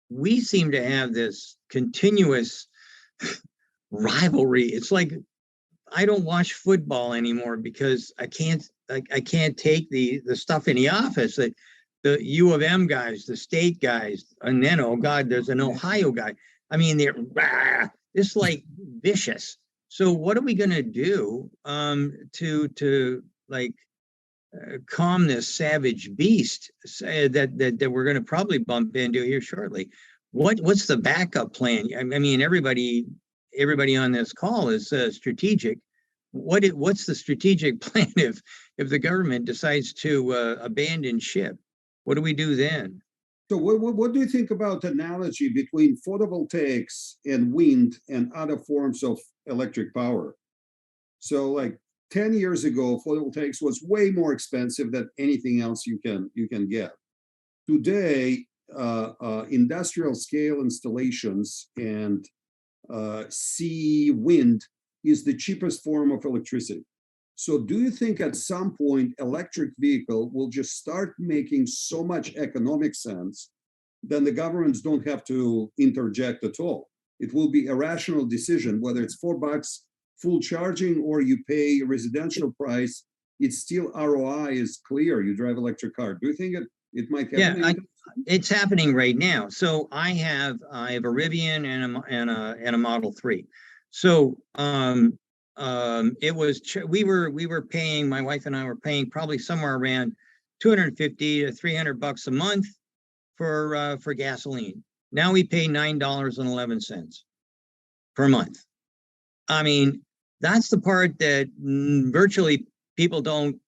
We seem to have this continuous rivalry. It's like I don't watch football anymore because I can't take the stuff in the office that the U of M guys, the state guys, and then, oh God, there's an Ohio guy. I mean, they're it's like vicious. So what are we going to do to calm this savage beast that we're going to probably bump into here shortly? What's the backup plan? I mean, everybody on this call is strategic. What's the strategic plan if the government decides to abandon ship? What do we do then? So what do you think about the analogy between photovoltaics and wind and other forms of electric power? So like 10 years ago, photovoltaics was way more expensive than anything else you can get. Today, industrial scale installations and sea wind is the cheapest form of electricity. So do you think at some point electric vehicle will just start making so much economic sense then the governments don't have to interject at all? It will be a rational decision, whether it's $4 full charging or you pay a residential price, it's still ROI is clear. You drive electric car. Do you think it might happen? Yeah, it's happening right now. So I have a Rivian and a Model 3. So it was we were paying, my wife and I were paying probably somewhere around $250 to $300 a month for gasoline. Now we pay $9.11 per month. I mean, that's the part that virtually people don't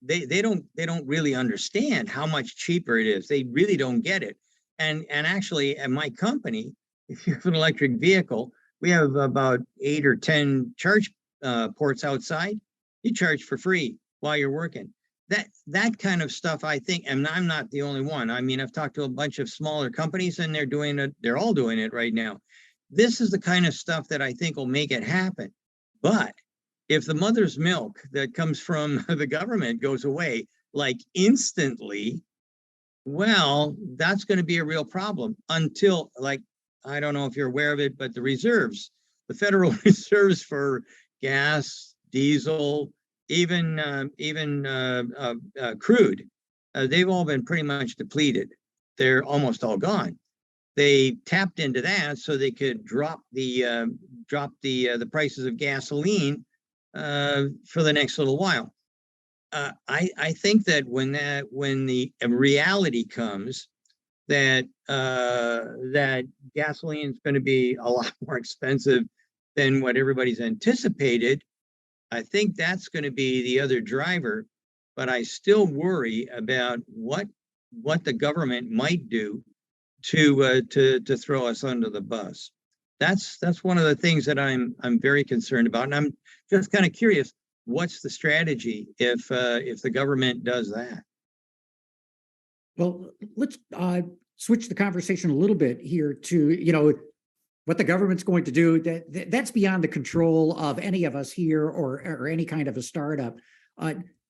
really understand how much cheaper it is. They really don't get it. And actually at my company, if you have an electric vehicle, we have about 8 or 10 charge ports outside. You charge for free while you're working. That kind of stuff, I think, and I'm not the only one. I mean, I've talked to a bunch of smaller companies and they're doing it. They're all doing it right now. This is the kind of stuff that I think will make it happen. But if the mother's milk that comes from the government goes away like instantly, well, that's going to be a real problem until, like, I don't know if you're aware of it, but the reserves, the federal reserves for gas, diesel, even crude, they've all been pretty much depleted. They're almost all gone. They tapped into that so they could drop the prices of gasoline for the next little while. I think that when the reality comes that gasoline is going to be a lot more expensive than what everybody's anticipated, I think that's going to be the other driver. But I still worry about what the government might do to throw us under the bus. That's one of the things that I'm very concerned about, and I'm just kind of curious, what's the strategy if the government does that? Well, let's switch the conversation a little bit here to, what the government's going to do. That's beyond the control of any of us here or any kind of a startup.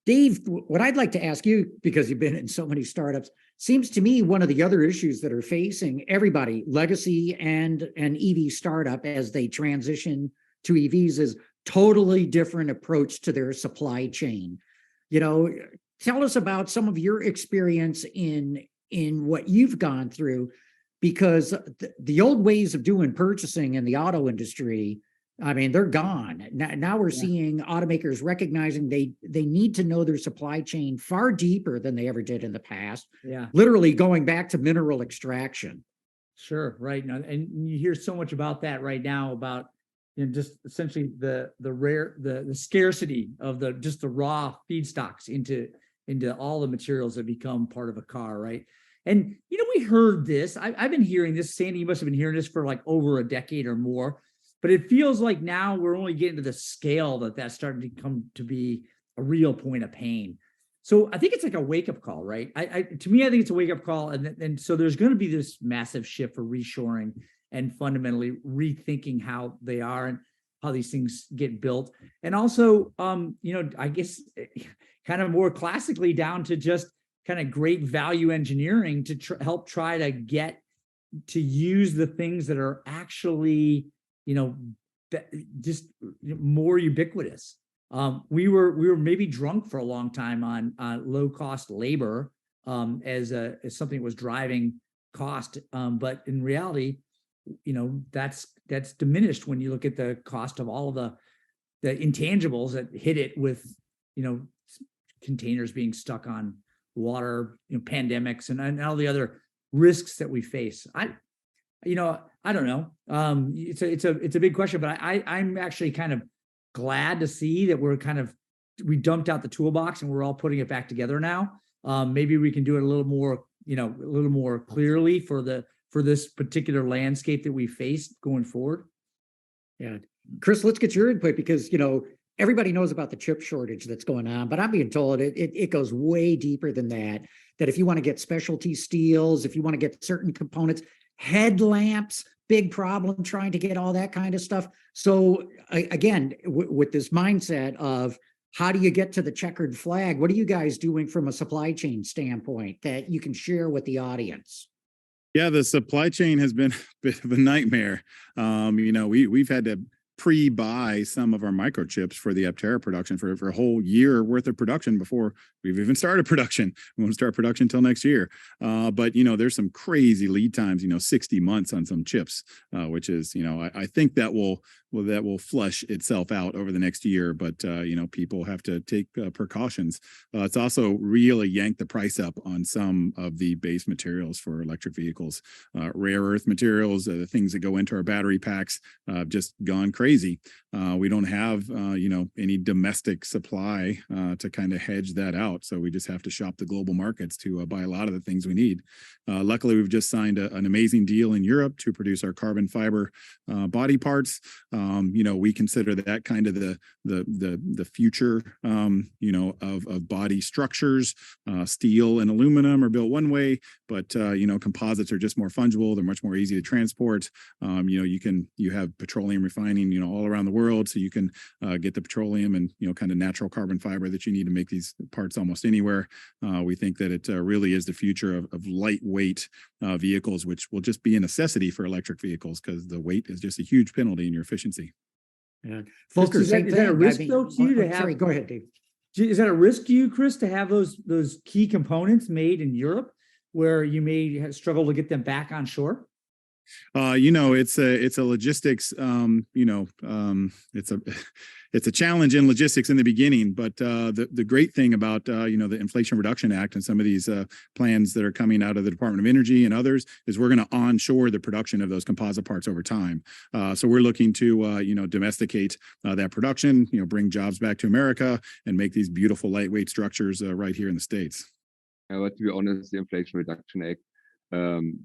Dave, what I'd like to ask you, because you've been in so many startups, seems to me one of the other issues that are facing everybody, legacy and an EV startup as they transition to EVs, is totally different approach to their supply chain. Tell us about some of your experience in what you've gone through, because the old ways of doing purchasing in the auto industry I mean, they're gone. Now we're Yeah. seeing automakers recognizing they need to know their supply chain far deeper than they ever did in the past, Yeah. literally going back to mineral extraction. Sure, right. Now, and you hear so much about that right now about, you know, just essentially the scarcity of just the raw feedstocks into all the materials that become part of a car, right? And you know, we heard this. I've been hearing this. Sandy, you must have been hearing this for like over a decade or more. But it feels like now we're only getting to the scale that's starting to come to be a real point of pain. So I think it's like a wake-up call, right? To me, I think it's a wake-up call. And so there's going to be this massive shift for reshoring and fundamentally rethinking how they are and how these things get built. And also, you know, I guess kind of more classically down to just kind of great value engineering to help try to get to use the things that are actually, you know, just more ubiquitous. We were maybe drunk for a long time on low cost labor as something that was driving cost, but in reality, you know, that's diminished when you look at the cost of all of the intangibles that hit it with, you know, containers being stuck on water, you know, pandemics and all the other risks that we face. You know, I don't know. It's a big question, but I'm actually kind of glad to see that we dumped out the toolbox and we're all putting it back together now. Maybe we can do it a little more, you know, a little more clearly for this particular landscape that we face going forward. Yeah, Chris, let's get your input because, you know, everybody knows about the chip shortage that's going on, but I'm being told it goes way deeper than that. That if you want to get specialty steels, if you want to get certain components, headlamps, big problem trying to get all that kind of stuff. So again, with this mindset of how do you get to the checkered flag? What are you guys doing from a supply chain standpoint that you can share with the audience? Yeah, the supply chain has been a bit of a nightmare. You know, we've had to pre-buy some of our microchips for the Aptera production for a whole year worth of production before we've even started production. We won't start production until next year. But, you know, there's some crazy lead times, you know, 60 months on some chips, which is, you know, I think that will flush itself out over the next year. But, you know, people have to take precautions. It's also really yanked the price up on some of the base materials for electric vehicles. Rare earth materials, the things that go into our battery packs, just gone crazy. We don't have, you know, any domestic supply to kind of hedge that out. So we just have to shop the global markets to buy a lot of the things we need. Luckily, we've just signed an amazing deal in Europe to produce our carbon fiber body parts. You know, we consider that kind of the future, you know, of body structures. Steel and aluminum are built one way, but you know, composites are just more fungible. They're much more easy to transport. You know, you have petroleum refining, you know, all around the world, so you can get the petroleum and, you know, kind of natural carbon fiber that you need to make these parts almost anywhere. We think that it really is the future of lightweight vehicles, which will just be a necessity for electric vehicles because the weight is just a huge penalty in your efficiency. Yeah. Volker, Is that a risk though to you to have? Sorry, go ahead, Dave. Is that a risk to you, Chris, to have those key components made in Europe where you may struggle to get them back on shore? You know, it's a logistics, you know, it's a challenge in logistics in the beginning, but the great thing about, you know, the Inflation Reduction Act and some of these plans that are coming out of the Department of Energy and others is we're going to onshore the production of those composite parts over time. So we're looking to, you know, domesticate that production, you know, bring jobs back to America and make these beautiful lightweight structures right here in the States. But to be honest, the Inflation Reduction Act,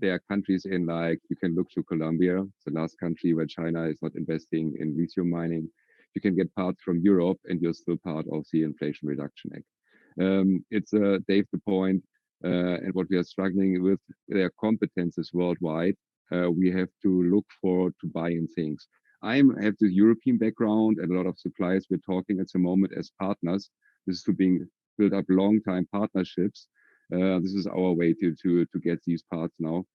there are countries you can look to Colombia, the last country where China is not investing in lithium mining. You can get parts from Europe and you're still part of the Inflation Reduction Act. It's Dave, the point, and what we are struggling with, their competences worldwide. We have to look to buy in things. I have the European background and a lot of suppliers we're talking at the moment as partners. This is to build up long-time partnerships. This is our way to get these parts now.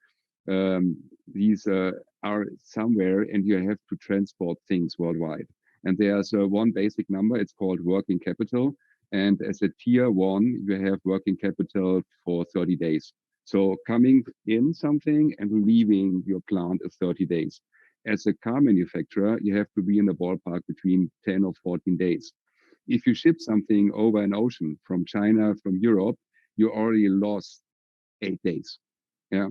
These are somewhere and you have to transport things worldwide. And there's one basic number, it's called working capital. And as a tier 1, you have working capital for 30 days. So coming in something and leaving your plant is 30 days. as a car manufacturer, you have to be in the ballpark between 10 or 14 days. If you ship something over an ocean from China, from Europe, you already lost 8 days. Yeah.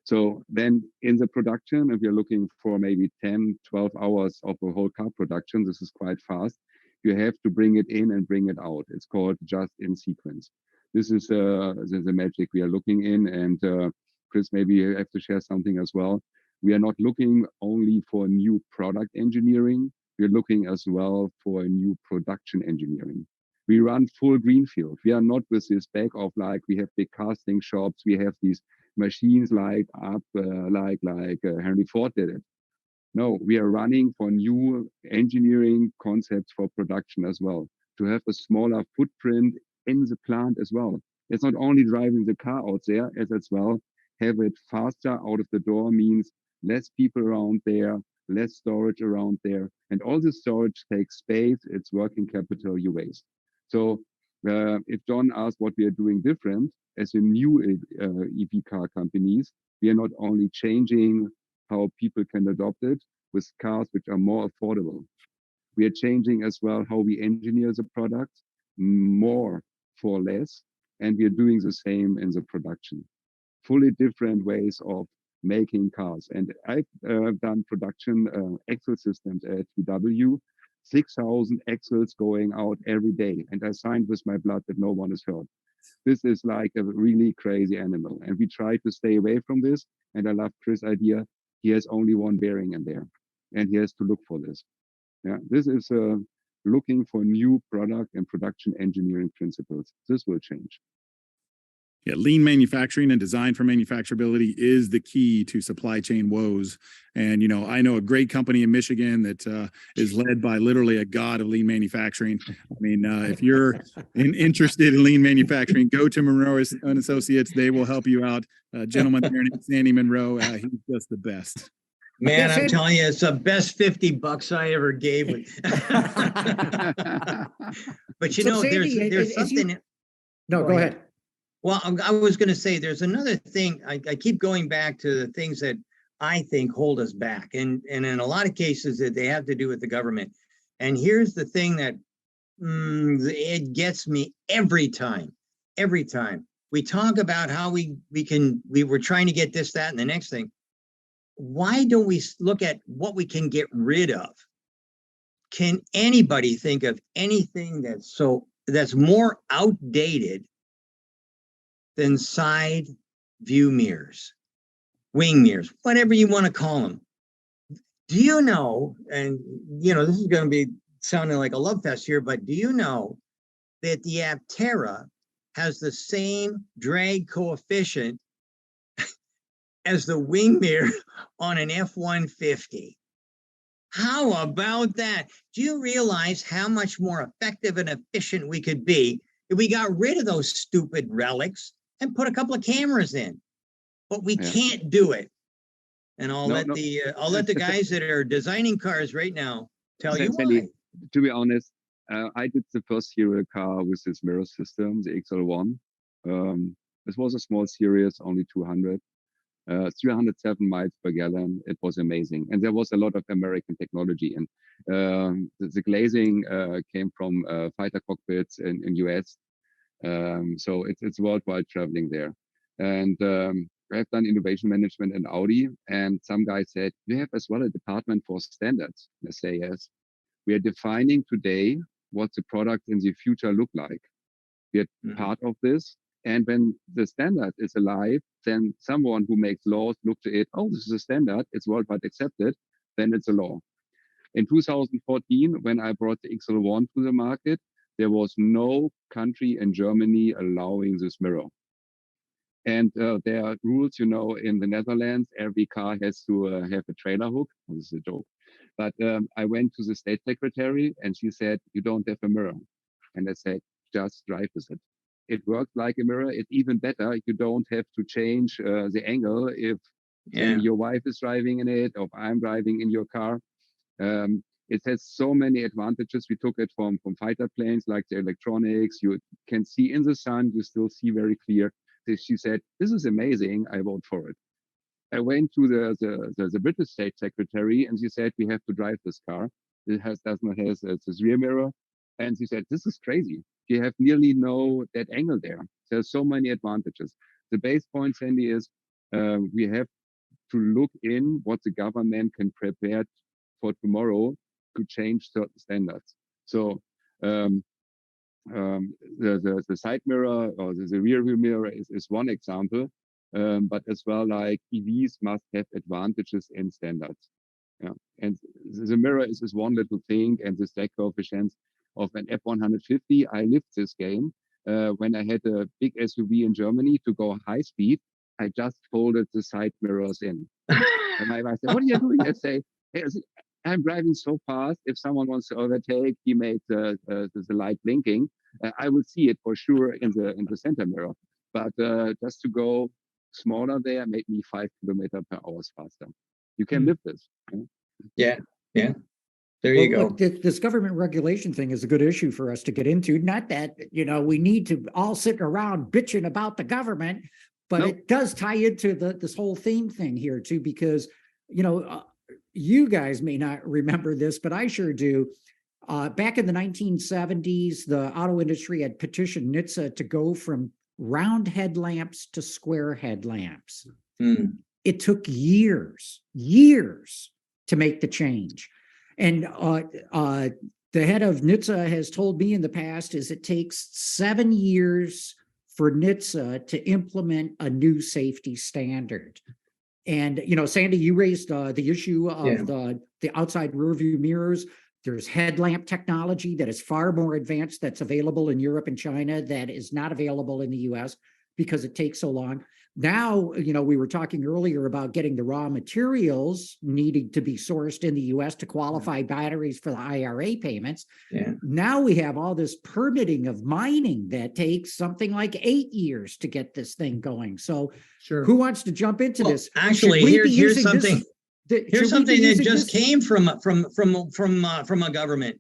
So then in the production, if you're looking for maybe 10, 12 hours of a whole car production, this is quite fast. You have to bring it in and bring it out. It's called just in sequence. This is the magic we are looking in. And Chris, maybe you have to share something as well. We are not looking only for new product engineering. We're looking as well for new production engineering. We run full greenfield. We are not with this back of like, we have big casting shops. We have these machines like Henry Ford did it. No, we are running for new engineering concepts for production as well, to have a smaller footprint in the plant as well. It's not only driving the car out there, as well, have it faster out of the door means less people around there, less storage around there. And all the storage takes space, it's working capital you waste. So if John asked what we are doing different, as a new EV car companies, we are not only changing how people can adopt it with cars which are more affordable. We are changing as well how we engineer the product, more for less, and we are doing the same in the production. Fully different ways of making cars. And I've done production axle systems at VW, 6,000 axles going out every day. And I signed with my blood that no one is hurt. This is like a really crazy animal. And we try to stay away from this. And I love Chris' idea. He has only one bearing in there. And he has to look for this. Yeah, this is looking for new product and production engineering principles. This will change. Yeah, lean manufacturing and design for manufacturability is the key to supply chain woes. And, you know, I know a great company in Michigan that is led by literally a god of lean manufacturing. I mean, if you're interested in lean manufacturing, go to Munro and Associates. They will help you out. Gentleman there named Sandy Munro, he's just the best. Man, I'm telling you, it's the best $50 I ever gave. But you know, Sandy, there's something. No, go ahead. Well, I was going to say there's another thing. I keep going back to the things that I think hold us back. And in a lot of cases that they have to do with the government. And here's the thing that it gets me every time. Every time we talk about how we were trying to get this, that, and the next thing. Why don't we look at what we can get rid of? Can anybody think of anything that's more outdated than side view mirrors, wing mirrors, whatever you want to call them? Do you know, and you know, this is going to be sounding like a love fest here, but do you know that the Aptera has the same drag coefficient as the wing mirror on an F-150? How about that? Do you realize how much more effective and efficient we could be if we got rid of those stupid relics and put a couple of cameras in? But we can't do it. And I'll let the guys that are designing cars right now tell you why. To be honest, I did the first serial car with this mirror system, the XL1. This was a small series, only 200. 307 miles per gallon. It was amazing. And there was a lot of American technology. And the glazing came from fighter cockpits in US. So it's worldwide traveling there. And I've done innovation management in Audi. And some guy said, you have as well a department for standards. And I say, yes. We are defining today what the product in the future look like. We are part of this. And when the standard is alive, then someone who makes laws look to it, oh, this is a standard, it's worldwide accepted, then it's a law. In 2014, when I brought the XL1 to the market, there was no country in Germany allowing this mirror. And there are rules, you know, in the Netherlands, every car has to have a trailer hook. Oh, this is a joke. But I went to the state secretary and she said, you don't have a mirror. And I said, just drive with it. It works like a mirror. It's even better. You don't have to change the angle if your wife is driving in it or if I'm driving in your car. It has so many advantages. We took it from fighter planes, like the electronics. You can see in the sun. You still see very clear. She said, this is amazing. I vote for it. I went to the British State Secretary, and she said, we have to drive this car. It does not have this rear mirror. And she said, this is crazy. You have nearly no dead angle there. There's so many advantages. The base point, Sandy, is we have to look in what the government can prepare for tomorrow to change certain standards. So the side mirror or the rear view mirror is one example, but as well, like EVs must have advantages in standards. Yeah, and the mirror is one little thing, and the stack coefficients of an F-150. I lived this game when I had a big SUV in Germany to go high speed. I just folded the side mirrors in. And my wife said, what are you doing? I say, hey, I'm driving so fast. If someone wants to overtake, he made the light blinking. I will see it for sure in the center mirror. But just to go smaller there made me 5 km/h faster. You can live this. Yeah. There you go. Look, this government regulation thing is a good issue for us to get into. Not that, we need to all sit around bitching about the government, but it does tie into this whole theme thing here too, because, you guys may not remember this, but I sure do. Back in the 1970s, the auto industry had petitioned NHTSA to go from round headlamps to square headlamps. It took years to make the change. And the head of NHTSA has told me in the past is it takes 7 years for NHTSA to implement a new safety standard. And, Sandy, you raised the issue of the outside rear view mirrors. There's headlamp technology that is far more advanced that's available in Europe and China that is not available in the US because it takes so long. Now, we were talking earlier about getting the raw materials needing to be sourced in the US to qualify batteries for the IRA payments. Yeah. Now we have all this permitting of mining that takes something like 8 years to get this thing going. So Sure. who wants to jump into this? Actually, here's something. Here's something that just came from a government.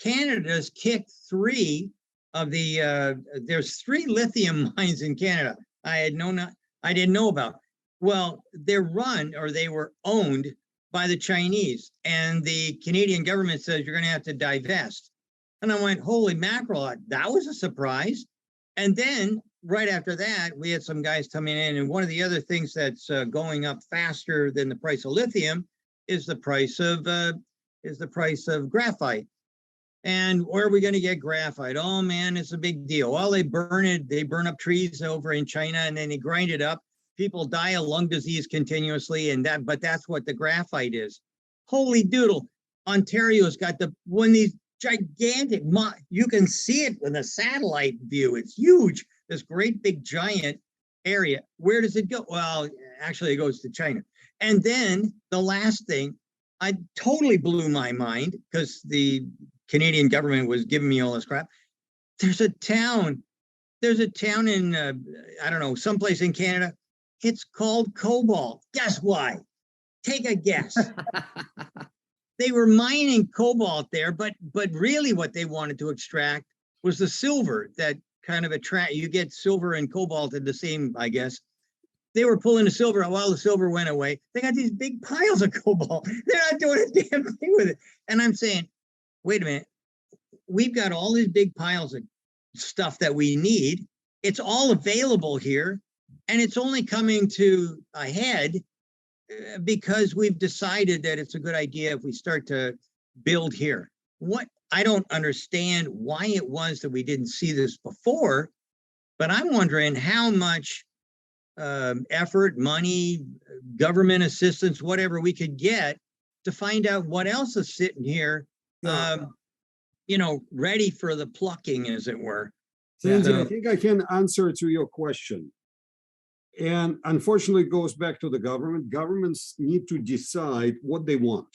Canada's kicked 3 of the there's 3 lithium mines in Canada. I didn't know about. Well, they were owned by the Chinese, and the Canadian government says you're going to have to divest. And I went, holy mackerel, that was a surprise. And then right after that, we had some guys coming in, and one of the other things that's going up faster than the price of lithium is the price of graphite. And where are we going to get graphite? Oh man, it's a big deal. Well, they burn up trees over in China, and then they grind it up. People die of lung disease continuously, but that's what the graphite is. Holy doodle. Ontario's got one of these gigantic, you can see it with a satellite view. It's huge, this great big giant area. Where does it go? Well, actually it goes to China. And then the last thing, I totally blew my mind because the Canadian government was giving me all this crap. There's a town in, I don't know, someplace in Canada. It's called cobalt. Guess why? Take a guess. They were mining cobalt there, but really what they wanted to extract was the silver that kind of you get silver and cobalt in the same, I guess. They were pulling the silver out while the silver went away. They got these big piles of cobalt. They're not doing a damn thing with it. And I'm saying, wait a minute, we've got all these big piles of stuff that we need. It's all available here, and it's only coming to a head because we've decided that it's a good idea if we start to build here. I don't understand why it was that we didn't see this before, but I'm wondering how much effort, money, government assistance, whatever we could get to find out what else is sitting here, ready for the plucking, as it were. Sandy, I think I can answer to your question. And unfortunately, it goes back to the government. Governments need to decide what they want.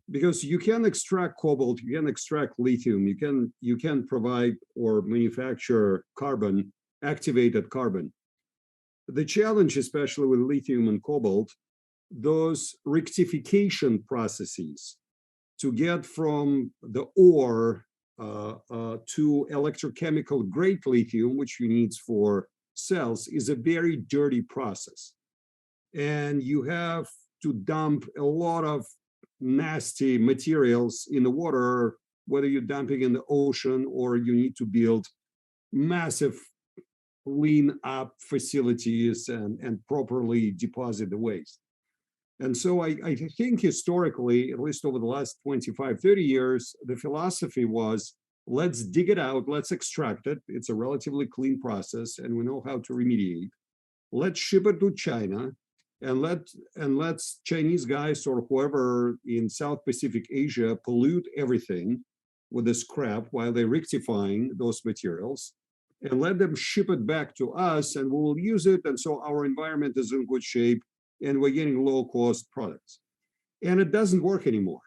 Because you can extract cobalt, you can extract lithium, you can provide or manufacture carbon, activated carbon. The challenge, especially with lithium and cobalt, those rectification processes to get from the ore to electrochemical grade lithium, which you need for cells, is a very dirty process. and you have to dump a lot of nasty materials in the water, whether you're dumping in the ocean or you need to build massive clean up facilities and properly deposit the waste. And so I think historically, at least over the last 25, 30 years, the philosophy was, let's dig it out, let's extract it. It's a relatively clean process and we know how to remediate. Let's ship it to China and let's Chinese guys or whoever in South Pacific Asia pollute everything with the scrap while they're rectifying those materials, and let them ship it back to us and we will use it. And so our environment is in good shape and we're getting low cost products. And it doesn't work anymore.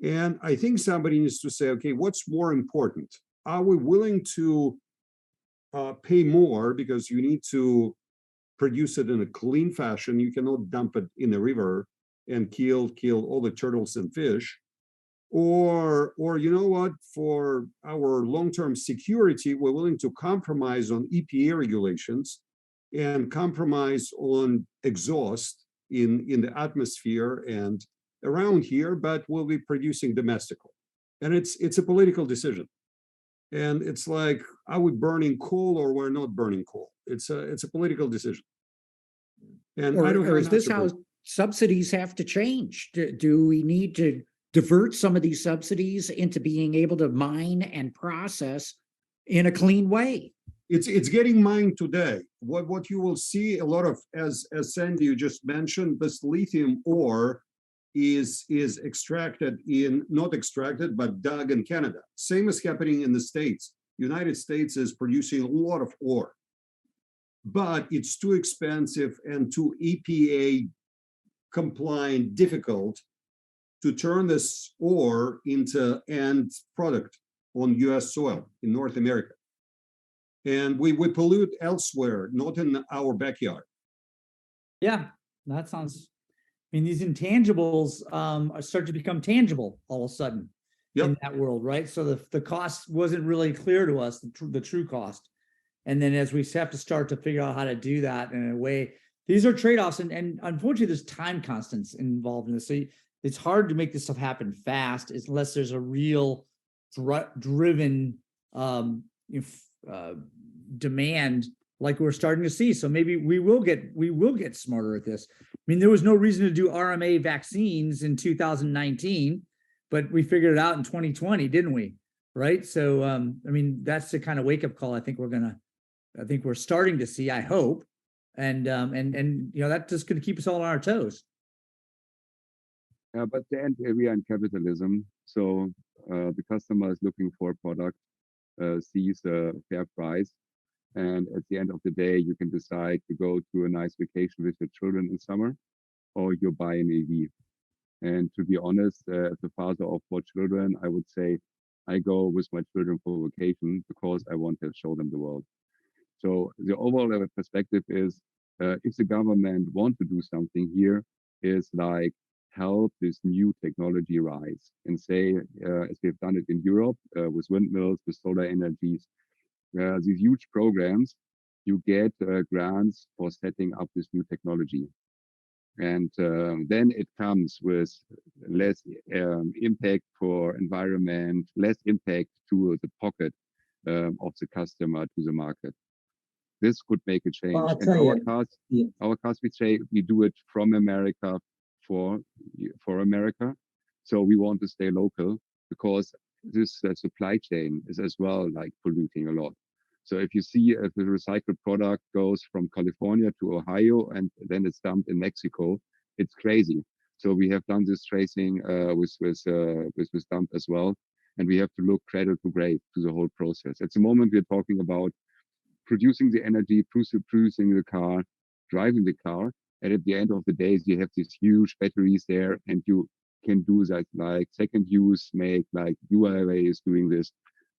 And I think somebody needs to say, okay, what's more important? Are we willing to pay more because you need to produce it in a clean fashion? You cannot dump it in the river and kill all the turtles and fish. Or you know what, for our long-term security, we're willing to compromise on EPA regulations and compromise on exhaust in the atmosphere and around here, but we'll be producing domestically. And it's a political decision. And it's like, are we burning coal or we're not burning coal? It's a political decision. And I don't have or is this how subsidies have to change? Do we need to divert some of these subsidies into being able to mine and process in a clean way? It's getting mined today. What you will see a lot of, as Sandy, you just mentioned, this lithium ore is extracted not extracted, but dug in Canada. Same is happening in the States. United States is producing a lot of ore, but it's too expensive and too EPA compliant, difficult to turn this ore into end product on US soil in North America. And we pollute elsewhere, not in our backyard. Yeah, that sounds, I mean, these intangibles start to become tangible all of a sudden in that world, right? So the cost wasn't really clear to us, the true cost. And then as we have to start to figure out how to do that in a way, these are trade-offs. And unfortunately, there's time constants involved in this. So it's hard to make this stuff happen fast unless there's a real driven demand like we're starting to see. So maybe we will get smarter at this. I mean, there was no reason to do RMA vaccines in 2019, but we figured it out in 2020, didn't we? Right. So I mean, that's the kind of wake-up call I think we're starting to see, I hope. And you know, that's just going to keep us all on our toes. Yeah, but the end we are in capitalism, so the customer is looking for a product, sees a fair price, and at the end of the day, you can decide to go to a nice vacation with your children in summer, or you buy an EV. And to be honest, as a father of 4 children, I would say I go with my children for vacation because I want to show them the world. So the overall perspective is, if the government want to do something here, is like help this new technology rise and say, as we've done it in Europe with windmills, with solar energies, these huge programs, you get grants for setting up this new technology. And then it comes with less impact for environment, less impact to the pocket of the customer, to the market. This could make a change. Well, I'll and tell you, our cars, we say we do it from America for America. So we want to stay local because this supply chain is as well like polluting a lot. So if you see if the recycled product goes from California to Ohio and then it's dumped in Mexico, it's crazy. So we have done this tracing with dump as well, and we have to look cradle to grave to the whole process. At the moment, we're talking about producing the energy, producing the car, driving the car, and at the end of the day, you have these huge batteries there, and you can do that like second use, make like UAV is doing this,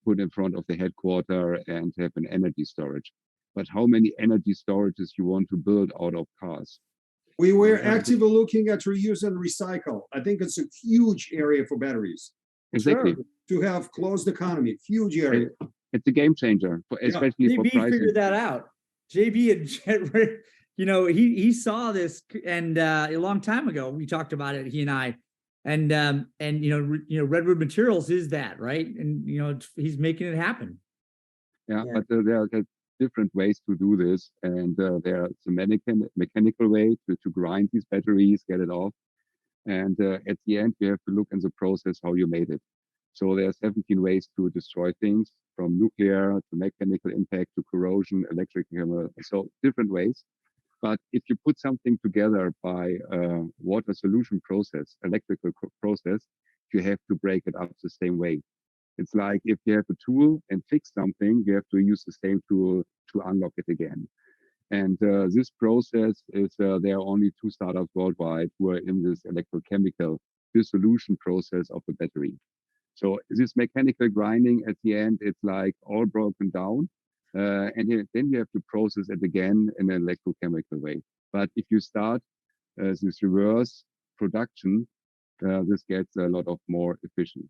put in front of the headquarter and have an energy storage. But how many energy storages you want to build out of cars? We were actively looking at reuse and recycle. I think it's a huge area for batteries. Exactly. To have closed economy, huge area. It's a game changer, especially for JB pricing. figured that out. JB he saw this, and a long time ago we talked about it, he and I, and Redwood Materials is that, right? And he's making it happen. Yeah. But there are different ways to do this, and there's a mechanical way to grind these batteries, get it off, and at the end you have to look in the process how you made it. So there are 17 ways to destroy things, from nuclear to mechanical impact to corrosion, electrical, so different ways. But if you put something together by water solution process, electrical process, you have to break it up the same way. It's like if you have a tool and fix something, you have to use the same tool to unlock it again. And this process is, there are only 2 startups worldwide who are in this electrochemical dissolution process of a battery. So this mechanical grinding at the end, it's like all broken down. And then you have to process it again in an electrochemical way. But if you start this reverse production, this gets a lot of more efficient.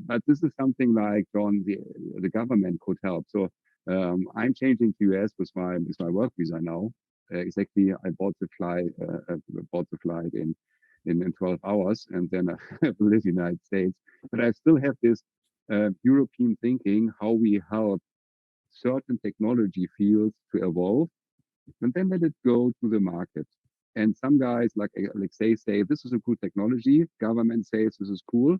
But this is something like on the government could help. So I'm changing to US with my work visa now. Exactly, I bought the flight in 12 hours, and then I live in the United States. But I still have this European thinking, how we help certain technology fields to evolve, and then let it go to the market. And some guys like Alexei say, this is a cool technology. Government says this is cool.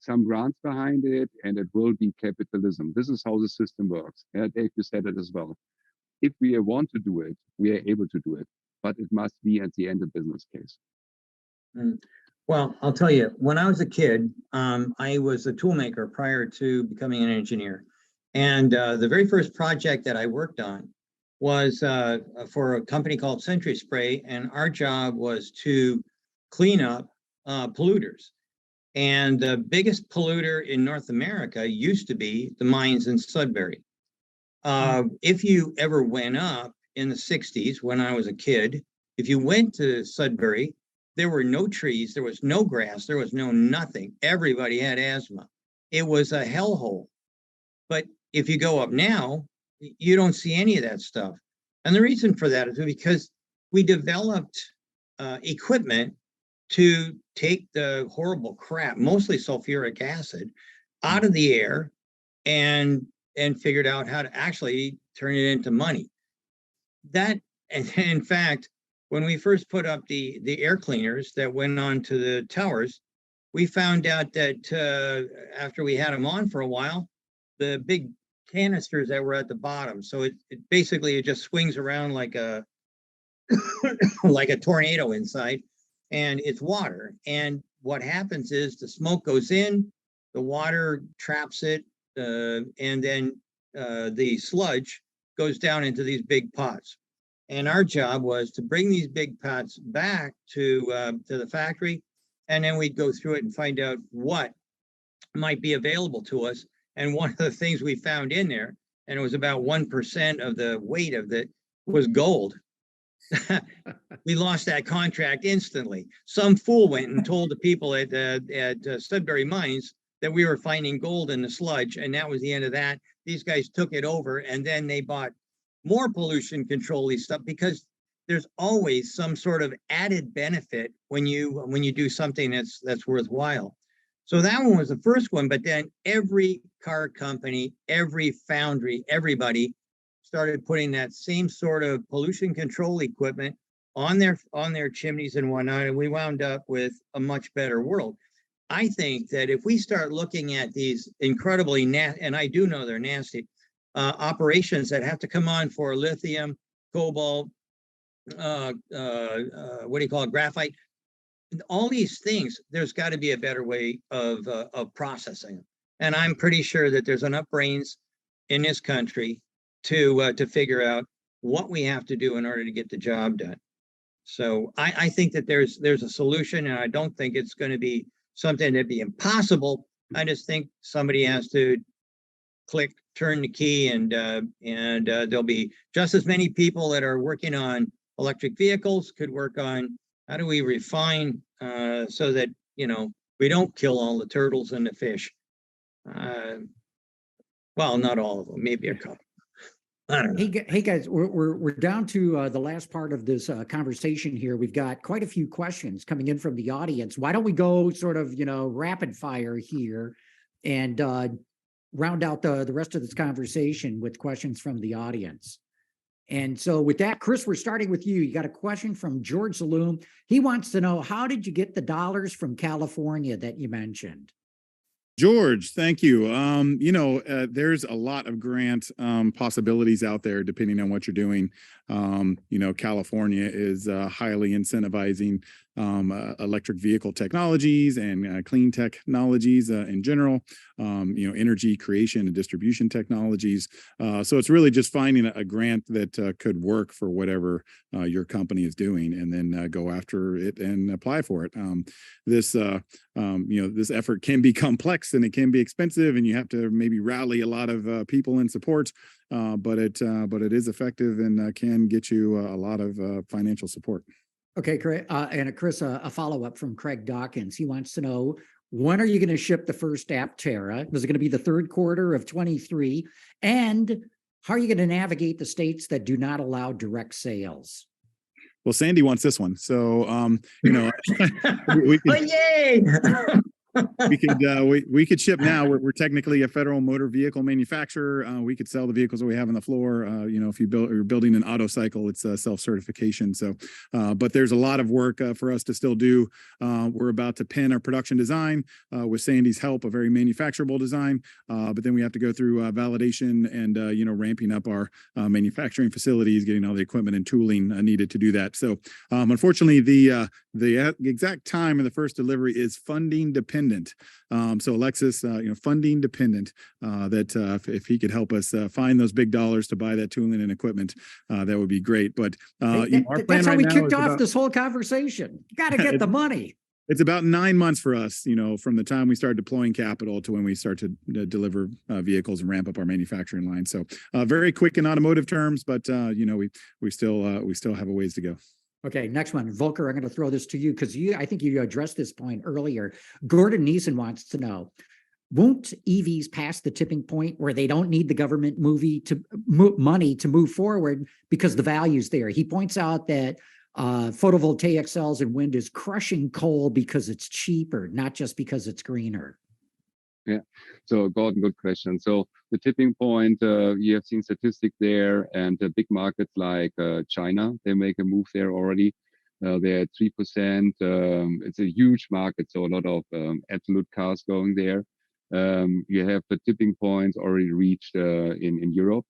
Some grants behind it, and it will be capitalism. This is how the system works. Yeah, Dave, you said it as well. If we want to do it, we are able to do it, but it must be at the end a business case. Well, I'll tell you, when I was a kid, I was a toolmaker prior to becoming an engineer. And the very first project that I worked on was for a company called Century Spray, and our job was to clean up polluters. And the biggest polluter in North America used to be the mines in Sudbury. If you ever went up in the 60s, when I was a kid, if you went to Sudbury, there were no trees, there was no grass, there was no nothing. Everybody had asthma. It was a hellhole. But if you go up now, you don't see any of that stuff. And the reason for that is because we developed equipment to take the horrible crap, mostly sulfuric acid, out of the air and figured out how to actually turn it into money. That, and in fact, when we first put up the air cleaners that went on to the towers, we found out that after we had them on for a while, the big canisters that were at the bottom, so it basically just swings around like a like a tornado inside, and it's water. And what happens is the smoke goes in, the water traps it, and then the sludge goes down into these big pots. And our job was to bring these big pots back to the factory, and then we'd go through it and find out what might be available to us. And one of the things we found in there, and it was about 1% of the weight of it, was gold. We lost that contract instantly. Some fool went and told the people at Sudbury Mines that we were finding gold in the sludge, and that was the end of that. These guys took it over, and then they bought more pollution control-y stuff, because there's always some sort of added benefit when you do something that's worthwhile. So that one was the first one, but then every car company, every foundry, everybody started putting that same sort of pollution control equipment on their chimneys and whatnot, and we wound up with a much better world. I think that if we start looking at these incredibly and I do know they're nasty, operations that have to come on for lithium, cobalt, what do you call it, graphite, all these things, there's got to be a better way of processing them. And I'm pretty sure that there's enough brains in this country to figure out what we have to do in order to get the job done. So I think that there's a solution, and I don't think it's going to be something that'd be impossible. I just think somebody has to click, turn the key, and there'll be just as many people that are working on electric vehicles could work on how do we refine so that, we don't kill all the turtles and the fish. Well, not all of them, maybe a couple. I don't know. Hey guys, we're down to the last part of this conversation here. We've got quite a few questions coming in from the audience. Why don't we go sort of, rapid fire here and round out the rest of this conversation with questions from the audience. And so with that, Chris, we're starting with you. You got a question from George Saloom. He wants to know, how did you get the dollars from California that you mentioned? George, thank you. There's a lot of grant possibilities out there depending on what you're doing. California is highly incentivizing electric vehicle technologies and clean technologies in general, energy creation and distribution technologies. So it's really just finding a grant that could work for whatever your company is doing, and then go after it and apply for it. This effort can be complex and it can be expensive, and you have to maybe rally a lot of people in support. But it is effective and can get you a lot of financial support. Okay, Chris, a follow-up from Craig Dawkins. He wants to know, when are you going to ship the first Aptera? Is it going to be the third quarter of 23? And how are you going to navigate the states that do not allow direct sales? Well, Sandy wants this one. So, Oh, yay! we could ship now. We're technically a federal motor vehicle manufacturer. We could sell the vehicles that we have on the floor. If you're building an auto cycle, it's self-certification. So, but there's a lot of work for us to still do. We're about to pen our production design with Sandy's help, a very manufacturable design. But then we have to go through validation and ramping up our manufacturing facilities, getting all the equipment and tooling needed to do that. So, unfortunately, the exact time of the first delivery is funding dependent. So Alexis, funding dependent, that if he could help us find those big dollars to buy that tooling and equipment, that would be great. But that's how we kicked off this whole conversation. You got to get the money. It's about 9 months for us, from the time we start deploying capital to when we start to deliver vehicles and ramp up our manufacturing line. So very quick in automotive terms, but we still have a ways to go. Okay, next one. Volker, I'm going to throw this to you because I think you addressed this point earlier. Gordon Neeson wants to know, won't EVs pass the tipping point where they don't need the government money to move forward because the value's there? He points out that photovoltaic cells and wind is crushing coal because it's cheaper, not just because it's greener. Yeah. So Gordon, good question. So the tipping point, you have seen statistics there, and big markets like China, they make a move there already. They're at 3%. It's a huge market, so a lot of absolute cars going there. You have the tipping points already reached in Europe.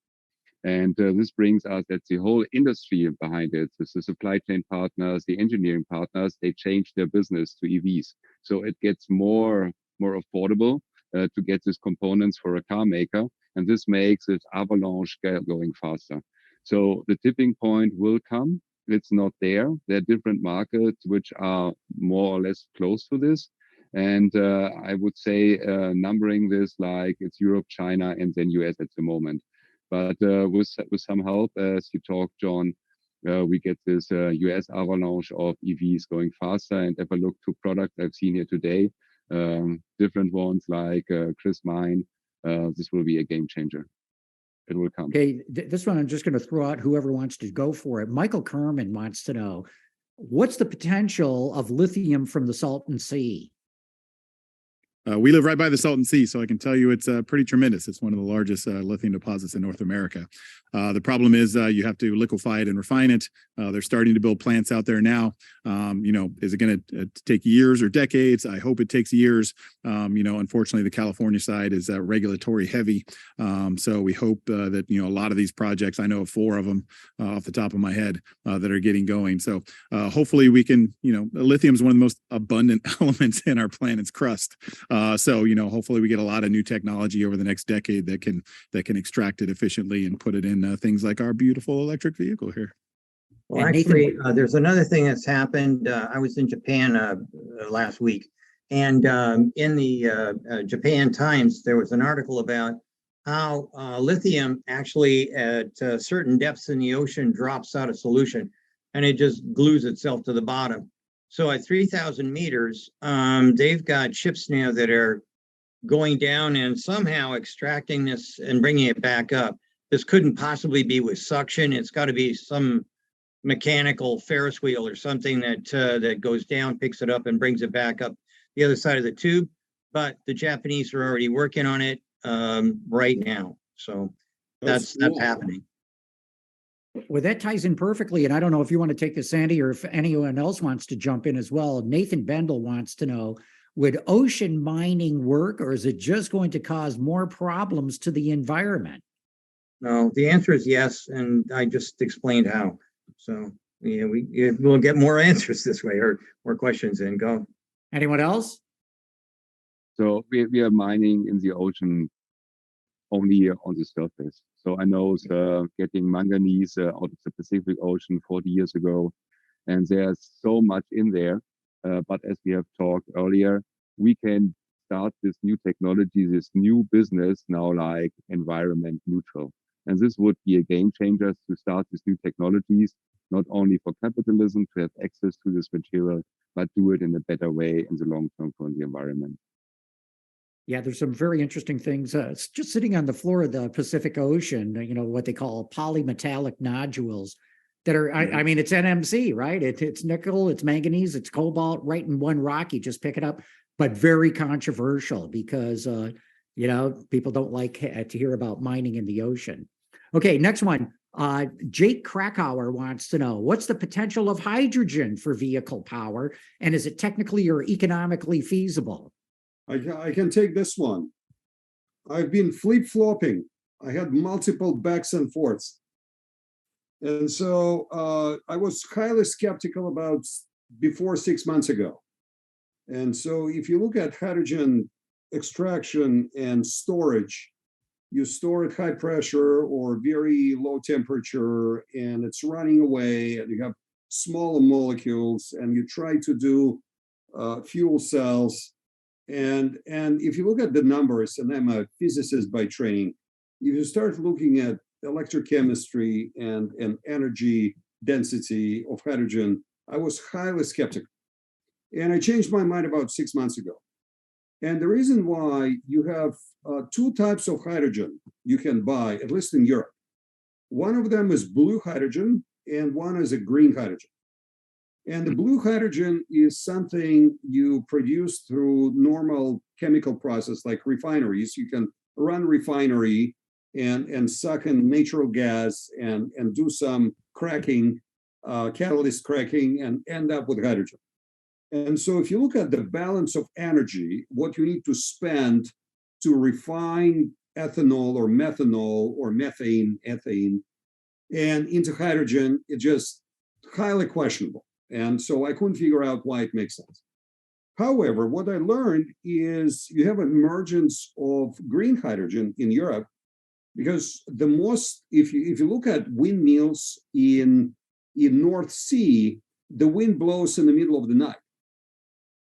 And this brings us, that's the whole industry behind it. It's the supply chain partners, the engineering partners, they change their business to EVs. So it gets more affordable to get these components for a car maker. And this makes this avalanche going faster. So the tipping point will come. It's not there. There are different markets which are more or less close to this. And I would say numbering this like it's Europe, China, and then US at the moment. But with some help, as you talked, John, we get this US avalanche of EVs going faster. And if I look to products I've seen here today, different ones like Chris Mine, this will be a game changer. It will come. Okay, this one I'm just going to throw out whoever wants to go for it. Michael Kerman wants to know, what's the potential of lithium from the Salton Sea? We live right by the Salton Sea, so I can tell you it's pretty tremendous. It's one of the largest lithium deposits in North America. The problem is you have to liquefy it and refine it. They're starting to build plants out there now. Is it going to take years or decades? I hope it takes years. Unfortunately, the California side is regulatory heavy. So we hope that, a lot of these projects, I know of 4 of them off the top of my head that are getting going. So hopefully we can, lithium is one of the most abundant elements in our planet's crust. So hopefully we get a lot of new technology over the next decade that can extract it efficiently and put it in things like our beautiful electric vehicle here. Well, actually, there's another thing that's happened. I was in Japan last week, and in the Japan Times, there was an article about how lithium actually at certain depths in the ocean drops out of solution, and it just glues itself to the bottom. So at 3,000 meters, they've got ships now that are going down and somehow extracting this and bringing it back up. this couldn't possibly be with suction. It's got to be some mechanical Ferris wheel or something that that goes down, picks it up, and brings it back up the other side of the tube. But the Japanese are already working on it right now, so that's cool. happening. Well, that ties in perfectly. And I don't know if you want to take this, Sandy, or if anyone else wants to jump in as well. Nathan Bendel wants to know, would ocean mining work, or is it just going to cause more problems to the environment? No, the answer is yes, and I just explained how. So yeah, we'll get more answers this way, or more questions in. Go. Anyone else? So we are mining in the ocean only on the surface. So I know getting manganese out of the Pacific Ocean 40 years ago, and there's so much in there. But as we have talked earlier, we can start this new technology, this new business now, like environment neutral. And this would be a game changer to start these new technologies, not only for capitalism to have access to this material, but do it in a better way in the long term for the environment. Yeah, there's some very interesting things. It's just sitting on the floor of the Pacific Ocean, you know, what they call polymetallic nodules that are, I mean, it's NMC, right? It's nickel, it's manganese, it's cobalt, right in one rock. You just pick it up, but very controversial because, you know, people don't like to hear about mining in the ocean. Okay, next one. Jake Krakauer wants to know, what's the potential of hydrogen for vehicle power? And is it technically or economically feasible? I can take this one. I've been flip-flopping. I had multiple backs and forths. And so I was highly skeptical about before 6 months ago. And so if you look at hydrogen extraction and storage, you store at high pressure or very low temperature, and it's running away, and you have smaller molecules, and you try to do fuel cells. And if you look at the numbers, and I'm a physicist by training, if you start looking at electrochemistry and energy density of hydrogen, I was highly skeptical. And I changed my mind about 6 months ago. And the reason why, you have two types of hydrogen you can buy, at least in Europe. One of them is blue hydrogen, and one is a green hydrogen. And the blue hydrogen is something you produce through normal chemical process like refineries. You can run refinery and suck in natural gas and do some cracking, catalyst cracking, and end up with hydrogen. And so if you look at the balance of energy, what you need to spend to refine ethanol or methanol or methane, ethane, and into hydrogen, it's just highly questionable. And so I couldn't figure out why it makes sense. However, what I learned is you have an emergence of green hydrogen in Europe, because the most, if you look at windmills in North Sea, the wind blows in the middle of the night.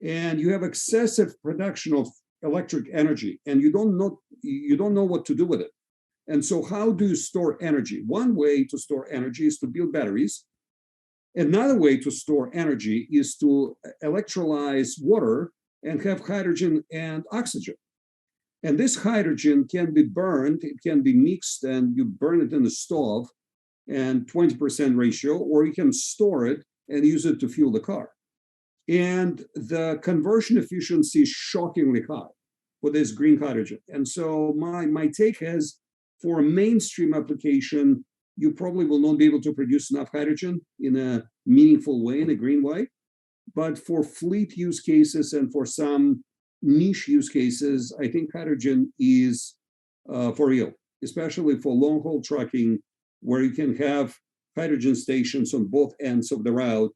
And you have excessive production of electric energy, and you don't know what to do with it. And so how do you store energy? One way to store energy is to build batteries. Another way to store energy is to electrolyze water and have hydrogen and oxygen. And this hydrogen can be burned, it can be mixed, and you burn it in the stove and 20% ratio, or you can store it and use it to fuel the car. And the conversion efficiency is shockingly high for this green hydrogen. And so my take is, for a mainstream application, you probably will not be able to produce enough hydrogen in a meaningful way, in a green way. But for fleet use cases and for some niche use cases, I think hydrogen is for real, especially for long-haul trucking, where you can have hydrogen stations on both ends of the route,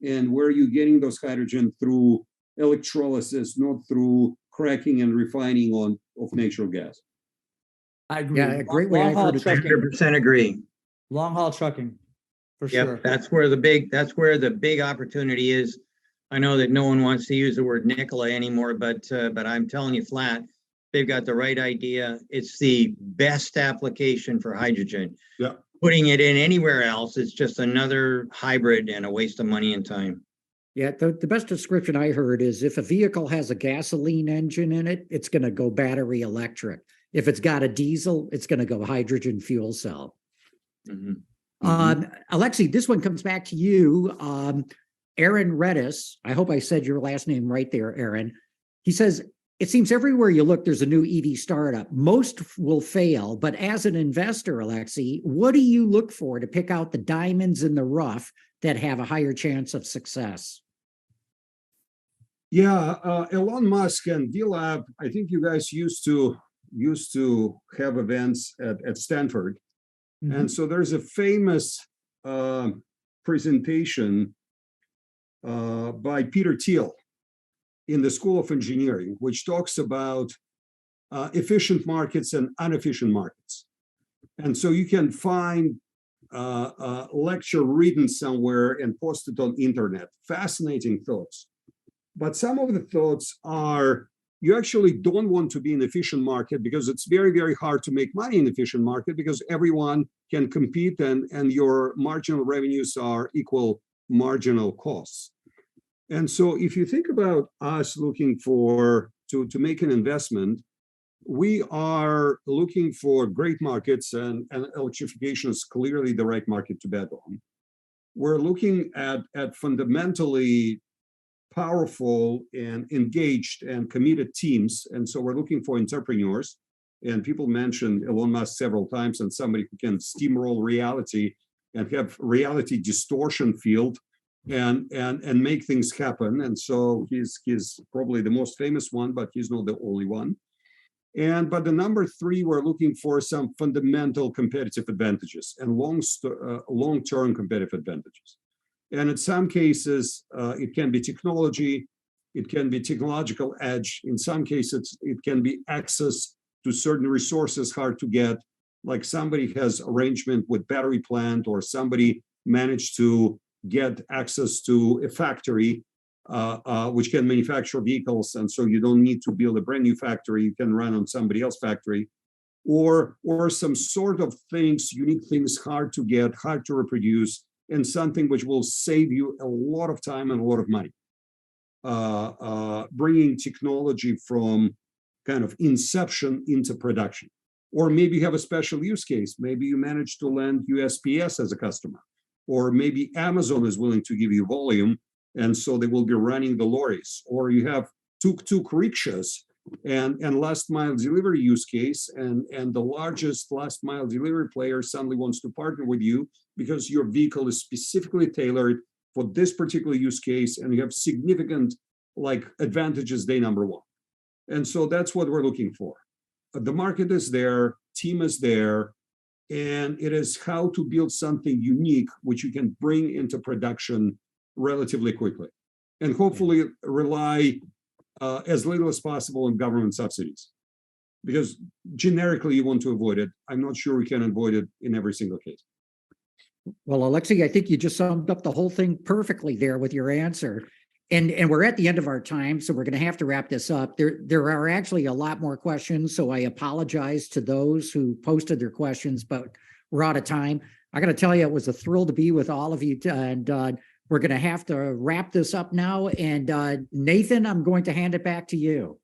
and where you're getting those hydrogen through electrolysis, not through cracking and refining of natural gas. I agree. Yeah, a great way I've heard it. 100% agree. Long haul trucking, for sure. Yep, that's where the big opportunity is. I know that no one wants to use the word Nikola anymore, but I'm telling you flat, they've got the right idea. It's the best application for hydrogen. Yeah. Putting it in anywhere else is just another hybrid and a waste of money and time. Yeah, the best description I heard is, if a vehicle has a gasoline engine in it, it's going to go battery electric. If it's got a diesel, it's going to go hydrogen fuel cell. Mhm. Alexi, this one comes back to you. Aaron Redis, I hope I said your last name right there, Aaron. He says, it seems everywhere you look, there's a new EV startup. Most will fail, but as an investor, Alexi, what do you look for to pick out the diamonds in the rough that have a higher chance of success? Yeah, Elon Musk and VLab, I think you guys used to have events at Stanford. And so there's a famous presentation by Peter Thiel in the School of Engineering, which talks about efficient markets and inefficient markets. And so you can find a lecture written somewhere and posted on internet. Fascinating thoughts. But some of the thoughts are, you actually don't want to be in an efficient market because it's very, very hard to make money in an efficient market because everyone can compete and your marginal revenues are equal marginal costs. And so if you think about us looking to make an investment, we are looking for great markets, and electrification is clearly the right market to bet on. We're looking at fundamentally powerful and engaged and committed teams. And so we're looking for entrepreneurs. And people mentioned Elon Musk several times, and somebody who can steamroll reality and have reality distortion field and make things happen. And so he's probably the most famous one, but he's not the only one. But the number three, we're looking for some fundamental competitive advantages and long-term competitive advantages. And in some cases, it can be technology, it can be technological edge. In some cases, it can be access to certain resources hard to get, like somebody has arrangement with battery plant, or somebody managed to get access to a factory which can manufacture vehicles, and so you don't need to build a brand new factory, you can run on somebody else's factory, or some sort of things, unique things, hard to get, hard to reproduce, and something which will save you a lot of time and a lot of money. Bringing technology from kind of inception into production. Or maybe you have a special use case. Maybe you manage to land USPS as a customer. Or maybe Amazon is willing to give you volume, and so they will be running the lorries. Or you have tuk-tuk rickshaws and last mile delivery use case, and the largest last mile delivery player suddenly wants to partner with you because your vehicle is specifically tailored for this particular use case, and you have significant advantages day number one. And so that's what we're looking for. The market is there, team is there, and it is how to build something unique which you can bring into production relatively quickly, and hopefully rely as little as possible on government subsidies, because generically you want to avoid it. I'm not sure we can avoid it in every single case. Well, Alexi, I think you just summed up the whole thing perfectly there with your answer. And we're at the end of our time, so we're going to have to wrap this up. There are actually a lot more questions, so I apologize to those who posted their questions, but we're out of time. I got to tell you, it was a thrill to be with all of you, and we're going to have to wrap this up now. And Nathan, I'm going to hand it back to you.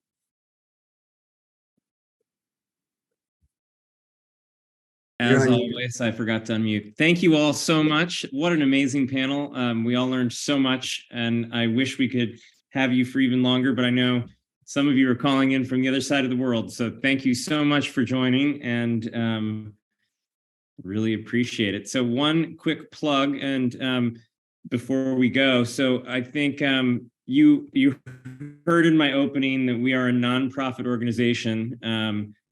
As always, I forgot to unmute. Thank you all so much. What an amazing panel. We all learned so much, and I wish we could have you for even longer, but I know some of you are calling in from the other side of the world. So thank you so much for joining, and really appreciate it. So one quick plug, and before we go, so I think you heard in my opening that we are a nonprofit organization.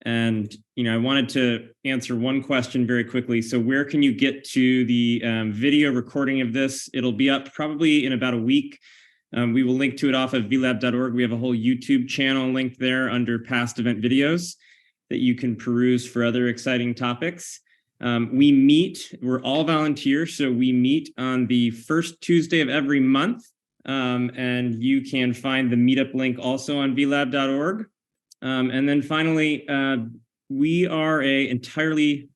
And, I wanted to answer one question very quickly. So where can you get to the video recording of this? It'll be up probably in about a week. We will link to it off of vlab.org. We have a whole YouTube channel linked there under past event videos that you can peruse for other exciting topics. We're all volunteers, so we meet on the first Tuesday of every month. And you can find the meetup link also on vlab.org. And then finally, we are a entirely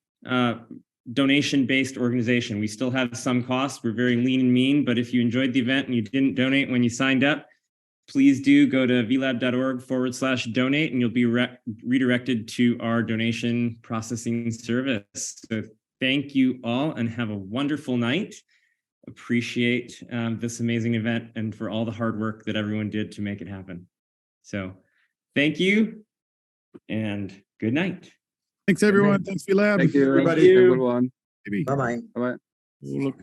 donation-based organization. We still have some costs. We're very lean and mean, but if you enjoyed the event and you didn't donate when you signed up, please do go to vlab.org/donate and you'll be redirected to our donation processing service. So thank you all and have a wonderful night. Appreciate this amazing event and for all the hard work that everyone did to make it happen. So thank you and good night. Thanks, everyone. Thanks, VLab. Thank you, Everybody. everyone. Maybe. Bye-bye. Bye bye. Look.